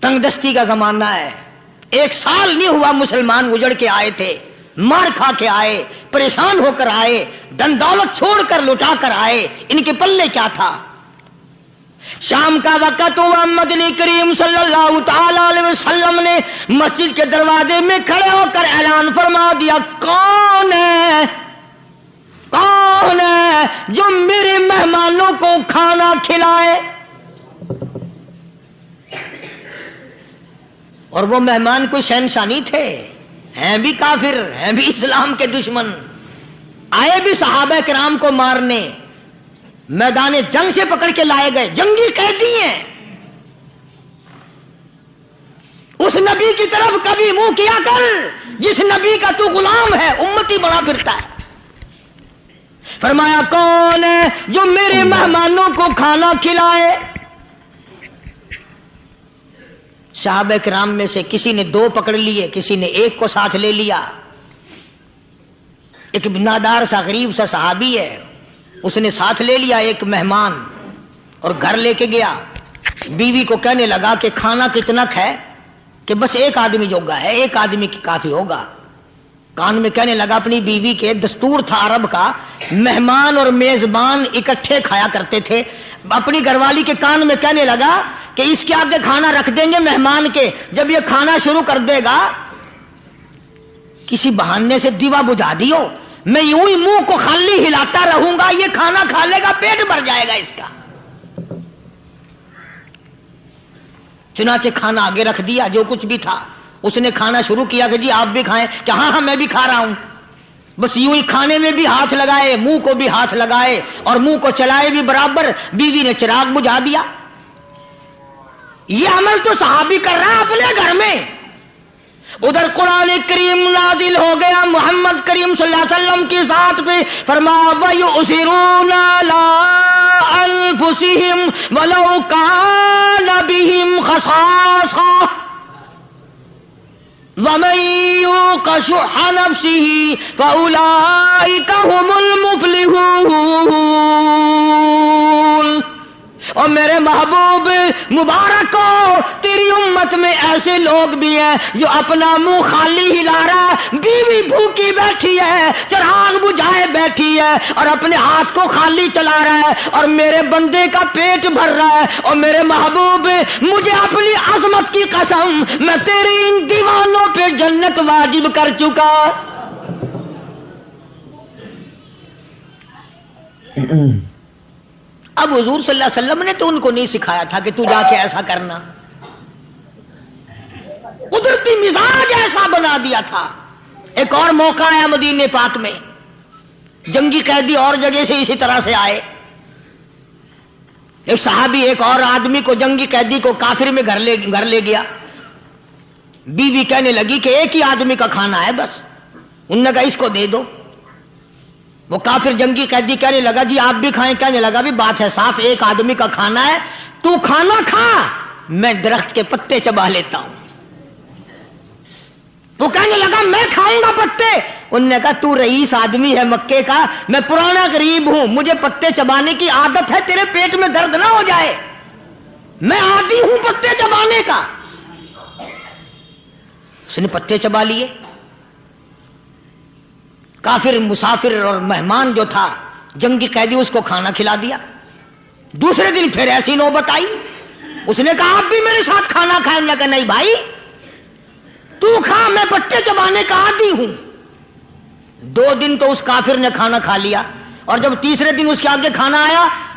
تنگ دستی کا زمانہ ہے، 1 سال نہیں ہوا مسلمان اجڑ کے آئے تھے، مار کھا کے آئے، پریشان ہو کر آئے، دن دولت چھوڑ کر لٹا کر آئے، ان کے پلے کیا تھا؟ شام کا وقت ہوا، مدنی کریم صلی اللہ تعالی علیہ وسلم نے مسجد کے دروازے میں کھڑے ہو کر اعلان فرما دیا، کون ہے جو میرے مہمانوں کو کھانا کھلائے؟ اور وہ مہمان کوئی شہنشاہ نہیں تھے، ہیں بھی کافر، ہیں بھی اسلام کے دشمن، آئے بھی صحابہ کرام کو مارنے، میدان جنگ سے پکڑ کے لائے گئے، جنگی قیدی ہیں۔ اس نبی کی طرف کبھی منہ کیا کر جس نبی کا تو غلام ہے، امتی بنا پھرتا ہے۔ فرمایا کون ہے جو میرے مہمانوں کو کھانا کھلائے؟ صحابہ کرام میں سے کسی نے 2 پکڑ لیے، کسی نے 1 کو ساتھ لے لیا۔ ایک بنادار سا غریب سا صحابی ہے، اس نے ساتھ لے لیا ایک مہمان اور گھر لے کے گیا، بیوی کو کہنے لگا کہ کھانا کتنا ہے؟ کہ بس 1 آدمی جوگا ہے، 1 آدمی کی کافی ہوگا۔ کان میں کہنے لگا، اپنی بیوی کے دستور تھا عرب کا، مہمان اور میزبان اکٹھے کھایا کرتے تھے، اپنی گھر والی کے کان میں کہنے لگا کہ اس کے آگے کھانا رکھ دیں گے مہمان کے، جب یہ کھانا شروع کر دے گا کسی بہانے سے دیوا بجھا دیو، میں یوں ہی منہ کو خالی ہلاتا رہوں گا، یہ کھانا کھا لے گا، پیٹ بھر جائے گا اس کا۔ چنانچہ کھانا آگے رکھ دیا، جو کچھ بھی تھا، اس نے کھانا شروع کیا کہ جی آپ بھی کھائیں، کہ ہاں میں بھی کھا رہا ہوں۔ بس یوں ہی کھانے میں بھی ہاتھ لگائے، منہ کو بھی ہاتھ لگائے اور منہ کو چلائے بھی برابر، بیوی نے چراغ بجھا دیا۔ یہ عمل تو صحابی کر رہا ہے اپنے گھر میں۔ ادھر قرآن کریم نازل ہو گیا محمد کریم صلی اللہ علیہ وسلم کی ذات پہ، فرمایا وَيُؤْثِرُونَ عَلَىٰ أَنفُسِهِمْ وَلَوْ كَانَ بِهِمْ خَصَاصَةٌ وَمَن يُوقَ شُحَّ نَفْسِهِ فَأُولَٰئِكَ هُمُ الْمُفْلِحُونَ۔ اور میرے محبوب مبارک ہو، تیری امت میں ایسے لوگ بھی ہیں جو اپنا منہ خالی ہلا رہا ہے، بیوی بھوکی بیٹھی ہے، چراغ بجھائے بیٹھی ہے اور اپنے ہاتھ کو خالی چلا رہا ہے، اور میرے بندے کا پیٹ بھر رہا ہے۔ اور میرے محبوب مجھے اپنی عظمت کی قسم، میں تیری ان دیوانوں پہ جنت واجب کر چکا۔ اب حضور صلی اللہ علیہ وسلم نے تو ان کو نہیں سکھایا تھا کہ تو جا کے ایسا کرنا، قدرتی مزاج ایسا بنا دیا تھا۔ ایک اور موقع آیا مدینے پاک میں، جنگی قیدی اور جگہ سے اسی طرح سے آئے، ایک صحابی ایک اور آدمی کو، جنگی قیدی کو کافر میں گھر لے گیا۔ بیوی کہنے لگی کہ 1 ہی آدمی کا کھانا ہے بس، انہوں نے کہا اس کو دے دو۔ وہ کافر جنگی قیدی کہنے لگا جی آپ بھی کھائیں، کہنے لگا بھی بات ہے صاف، 1 آدمی کا کھانا ہے، تو کھانا کھا، میں درخت کے پتے چبا لیتا ہوں۔ وہ کہنے لگا میں کھاؤں گا پتے، انہوں نے کہا تو رئیس آدمی ہے مکے کا، میں پرانا غریب ہوں، مجھے پتے چبانے کی عادت ہے، تیرے پیٹ میں درد نہ ہو جائے، میں عادی ہوں پتے چبانے کا۔ اس نے پتے چبا لیے۔ کافر مسافر اور مہمان جو تھا جنگی قیدی، اس کو کھانا کھلا دیا۔ دوسرے دن پھر ایسی نوبت آئی، اس نے کہا آپ بھی میرے ساتھ کھانا کھائیں گے؟ کہ نہیں بھائی تو کھا، میں پتے چبانے کا عادی ہوں۔ 2 دن تو اس کافر نے کھانا کھا لیا، اور جب تیسرے دن اس کے آگے کھانا آیا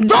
2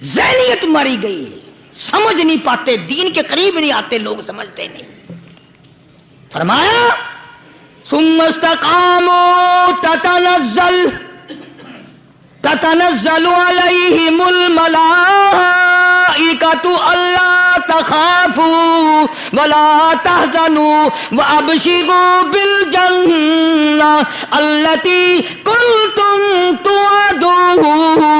ذہنیت ماری گئی ہے، سمجھ نہیں پاتے، دین کے قریب نہیں آتے لوگ، سمجھتے نہیں۔ فرمایا ثم استقاموا تتنزل علیہم الملائکۃ الا تخافوا ولا تحزنوا وابشروا بالجنہ التی کنتم توعدون۔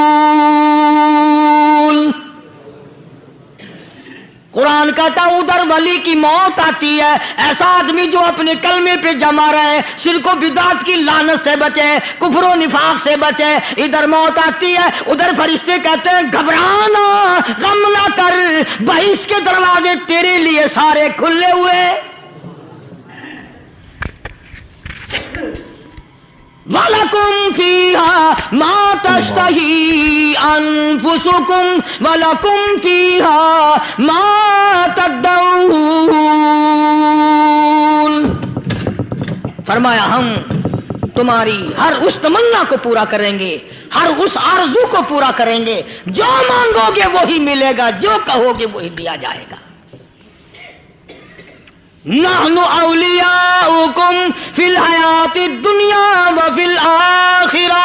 قرآن کہتا ہے ادھر ولی کی موت آتی ہے، ایسا آدمی جو اپنے کلمے پہ جمع رہے، شرک و بدعت کی لعنت سے بچے، کفر و نفاق سے بچے، ادھر موت آتی ہے، ادھر فرشتے کہتے ہیں گھبرانا، غم نہ کر، بہشت کے دروازے تیرے لیے سارے کھلے ہوئے۔ وَلَكُمْ فِيهَا مَا تَشْتَهِي أَنفُسُكُمْ وَلَكُمْ فِيهَا مَا تَدَّعُونَ۔ فرمایا ہم تمہاری ہر اس تمنا کو پورا کریں گے، ہر اس آرزو کو پورا کریں گے، جو مانگو گے وہی ملے گا، جو کہو گے وہی دیا جائے گا۔ نحن اولیاؤکم فی الحیات الدنیا وفی الآخرہ،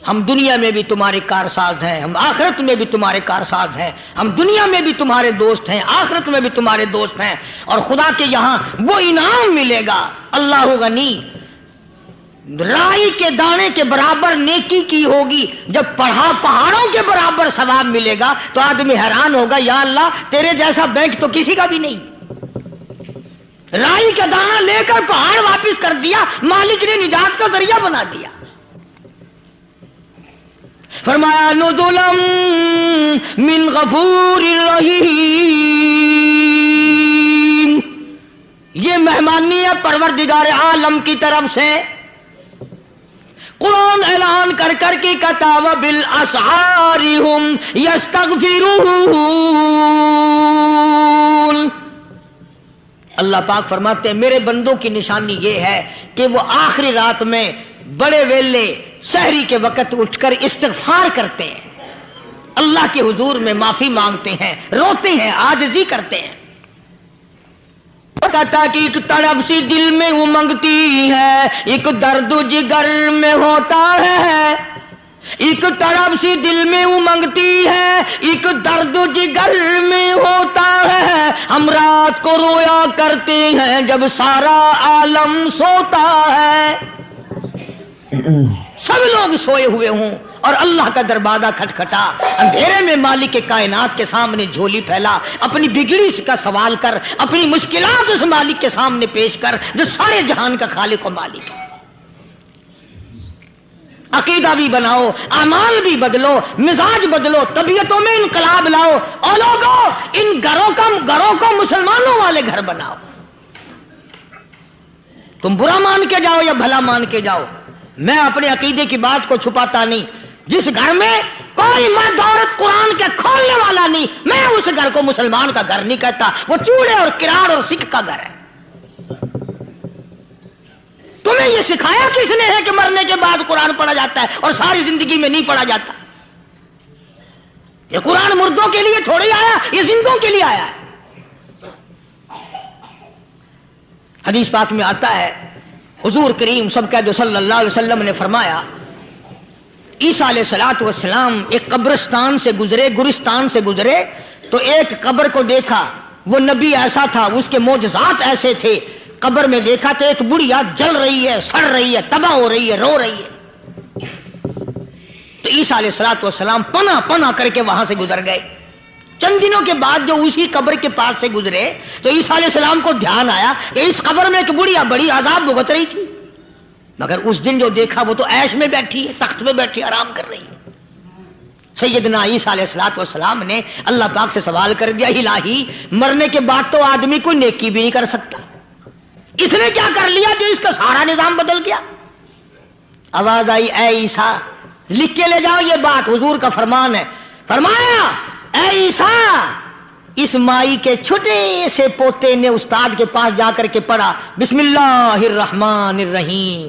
ہم دنیا میں بھی تمہارے کارساز ہیں، ہم آخرت میں بھی تمہارے کارساز ہیں، ہم دنیا میں بھی تمہارے دوست ہیں، آخرت میں بھی تمہارے دوست ہیں، اور خدا کے یہاں وہ انعام ملے گا۔ اللہ غنی، رائی کے دانے کے برابر نیکی کی ہوگی، جب پہاڑوں کے برابر ثواب ملے گا تو آدمی حیران ہوگا، یا اللہ تیرے جیسا بینک تو کسی کا بھی نہیں۔ رائی کا دانہ لے کر پہاڑ واپس کر دیا، مالک نے نجات کا ذریعہ بنا دیا۔ فرمایا نزلا من غفور رحیم، یہ مہمانی ہے پروردگار عالم کی طرف سے۔ قرآن اعلان کر کر کے کہتا وبالاسحار ہم یستغفرون۔ اللہ پاک فرماتے ہیں میرے بندوں کی نشانی یہ ہے کہ وہ آخری رات میں بڑے ویلے سحری کے وقت اٹھ کر استغفار کرتے ہیں، اللہ کے حضور میں معافی مانگتے ہیں، روتے ہیں، عاجزی کرتے ہیں۔ کہتا کہ ایک تڑپ سی دل میں امنگتی ہے، ایک درد جگر میں ہوتا ہے، ایک تڑپ سی دل میں امنگتی ہے، ایک درد جگر میں ہوتا ہے، ہم رات کو رویا کرتے ہیں جب سارا عالم سوتا ہے۔ سب لوگ سوئے ہوئے ہوں اور اللہ کا دروازہ کھٹکھٹا، اندھیرے میں مالک کائنات کے سامنے جھولی پھیلا، اپنی بگڑی کا سوال کر، اپنی مشکلات اس مالک کے سامنے پیش کر جو سارے جہان کا خالق و مالک ہے۔ عقیدہ بھی بناؤ، اعمال بھی بدلو، مزاج بدلو، طبیعتوں میں انقلاب لاؤ، اور لوگوں ان گھروں کو مسلمانوں والے گھر بناؤ۔ تم برا مان کے جاؤ یا بھلا مان کے جاؤ، میں اپنے عقیدے کی بات کو چھپاتا نہیں۔ جس گھر میں کوئی مرد عورت قرآن کے کھولنے والا نہیں، میں اس گھر کو مسلمان کا گھر نہیں کہتا، وہ چوڑے اور کراڑ اور سکھ کا گھر ہے۔ تمہیں یہ سکھایا کس نے ہے کہ مرنے کے بعد قرآن پڑھا جاتا ہے اور ساری زندگی میں نہیں پڑھا جاتا؟ یہ قرآن مردوں کے لیے تھوڑی آیا، یہ زندوں کے لیے آیا ہے۔ حدیث پاک میں آتا ہے حضور کریم سب کہہ دو صلی اللہ علیہ وسلم نے فرمایا عیسیٰ علیہ السلام ایک قبرستان سے گزرے، گورستان سے گزرے تو ایک قبر کو دیکھا، وہ نبی ایسا تھا، اس کے معجزات ایسے تھے۔ قبر میں دیکھا تو ایک بڑھیا جل رہی ہے، سڑ رہی ہے، تباہ ہو رہی ہے، رو رہی ہے۔ تو عیسیٰ علیہ السلام پناہ کر کے وہاں سے گزر گئے۔ چند دنوں کے بعد جو اسی قبر کے پاس سے گزرے تو عیسیٰ علیہ السلام کو دھیان آیا کہ اس قبر میں ایک بڑھیا بڑی عذاب بھگت رہی تھی، مگر اس دن جو دیکھا وہ تو عیش میں بیٹھی ہے، تخت میں بیٹھی آرام کر رہی ہے۔ سیدنا عیسیٰ علیہ السلام نے اللہ پاک سے سوال کر دیا، الہی مرنے کے بعد تو آدمی کوئی نیکی بھی نہیں کر سکتا، اس نے کیا کر لیا جو اس کا سارا نظام بدل گیا؟ آواز آئی اے عیسیٰ، لکھ کے لے جاؤ یہ بات، حضور کا فرمان ہے۔ فرمایا اے عیسیٰ، اس مائی کے چھوٹے سے پوتے نے استاد کے پاس جا کر کے پڑھا بسم اللہ الرحمن الرحیم،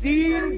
3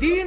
3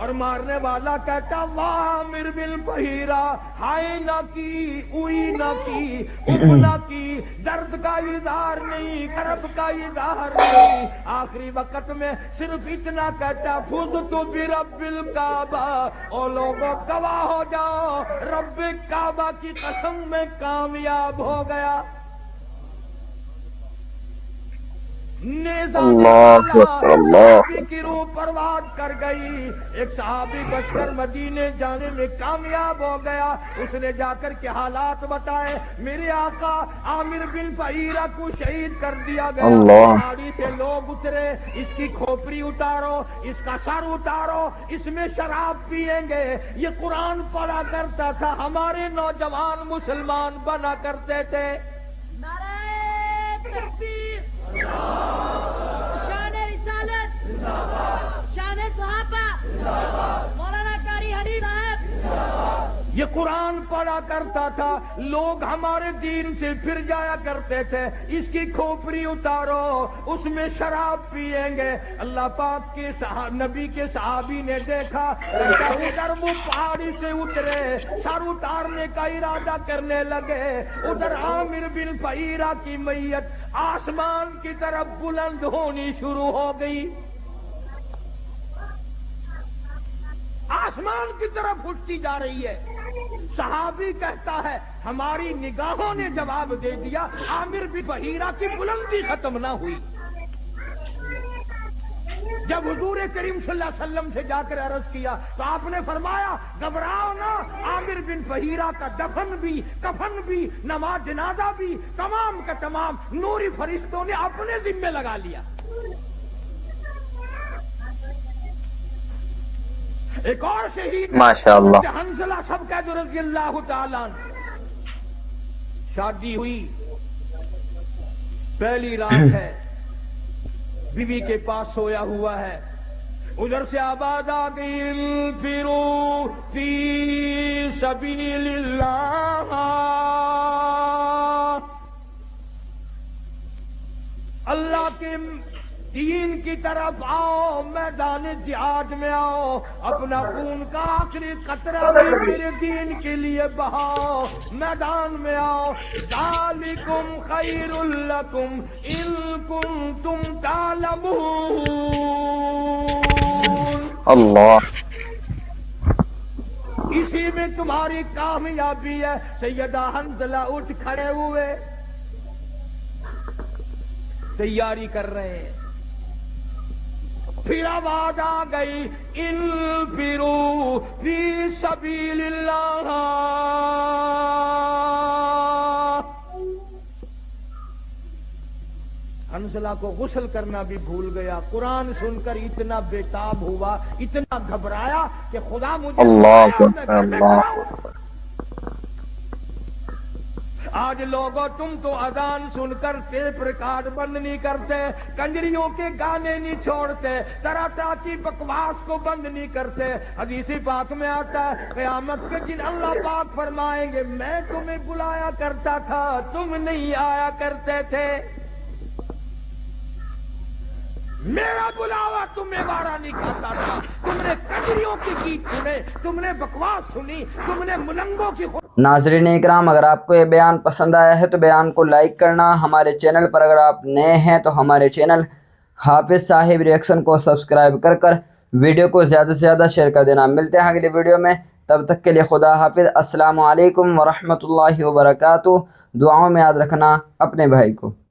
اور مارنے والا کہتا واہ مر بل بحیرہ، ہائے نہ کی، اوئی نہ کی، اف نہ کی، درد کا اظہار نہیں، کرب کا اظہار نہیں، آخری وقت میں صرف اتنا کہتا فزت برب الکعبہ، او لوگوں گواہ ہو جاؤ رب کعبہ کی قسم میں کامیاب ہو گیا۔ صحابی کی روح پرواز کر گئی، ایک صحابی بچ کر مدینے جانے میں کامیاب ہو گیا، اس نے جا کر کے حالات بتائے، میرے آقا عامر بن فہیرہ کو شہید کر دیا گیا، پہاڑی سے لوگ اترے، اس کی کھوپڑی اتارو، اس کا سر اتارو، اس میں شراب پیئیں گے، یہ قرآن پڑھا کرتا تھا، ہمارے نوجوان مسلمان بنا کرتے تھے۔ نعرہ تکبیر، شان رسالت، شان صحابہ، مولانا قاری حنیف صاحب، یہ قرآن پڑھا کرتا تھا، لوگ ہمارے دین سے پھر جایا کرتے تھے، اس کی کھوپڑی اتارو، اس میں شراب پیئیں گے۔ اللہ پاک کے نبی کے صحابی نے دیکھا، ادھر وہ پہاڑی سے اترے، سر اتارنے کا ارادہ کرنے لگے، ادھر عامر بن فہیرہ کی میت آسمان کی طرف بلند ہونی شروع ہو گئی، آسمان کی طرف اٹھتی جا رہی ہے۔ صحابی کہتا ہے ہماری نگاہوں نے جواب دے دیا، عامر بن فہیرہ کی بلندی ختم نہ ہوئی۔ جب حضور کریم صلی اللہ علیہ وسلم سے جا کر عرض کیا تو آپ نے فرمایا گھبراؤ نہ، عامر بن فہیرہ کا دفن بھی، کفن بھی، نماز جنازہ بھی تمام کا تمام نوری فرشتوں نے اپنے ذمے لگا لیا۔ ایک اور شہید ماشاءاللہ حنظلہ سب قید رضی اللہ تعالیٰ عنہ، شادی ہوئی، پہلی رات ہے، بیوی کے پاس سویا ہوا ہے، ادھر سے آواز آ گئی انفروا فی سبیل اللہ، اللہ کے دین کی طرف آؤ، میدان جہاد میں آؤ، اپنا خون کا آخری قطرہ بھی میرے دین کے لیے بہاؤ، میدان میں آؤ۔ ذالکم خیر لکم ان کنتم تعلمون، اللہ، اسی میں تمہاری کامیابی ہے۔ سیدہ حنظلہ اٹھ کھڑے ہوئے، تیاری کر رہے ہیں، پھر آواز آ گئی انفروا فی سبیل اللہ، حنظلہ کو غسل کرنا بھی بھول گیا، قرآن سن کر اتنا بےتاب ہوا، اتنا گھبرایا کہ خدا مجھے اللہ اللہ۔ آج لوگوں تم تو اذان سن کر ٹیپ ریکارڈ بند نہیں کرتے، کنجریوں کے گانے نہیں چھوڑتے، طرح طرح کی بکواس کو بند نہیں کرتے۔ حدیث پاک میں آتا ہے قیامت کے دن اللہ پاک فرمائیں گے میں تمہیں بلایا کرتا تھا، تم نہیں آیا کرتے تھے، میرا بلاوا تمہیں وارا نہیں کرتا تھا، تم نے کنجریوں کی گیت سنے، تم نے بکواس سنی، تم نے ملنگوں کی ناظرین اکرام، اگر آپ کو یہ بیان پسند آیا ہے تو بیان کو لائک کرنا، ہمارے چینل پر اگر آپ نئے ہیں تو ہمارے چینل حافظ صاحب ریئیکشن کو سبسکرائب کر کر ویڈیو کو زیادہ سے زیادہ شیئر کر دینا۔ ملتے ہیں اگلی ویڈیو میں، تب تک کے لیے خدا حافظ، السلام علیکم ورحمۃ اللہ وبرکاتہ۔ دعاؤں میں یاد رکھنا اپنے بھائی کو۔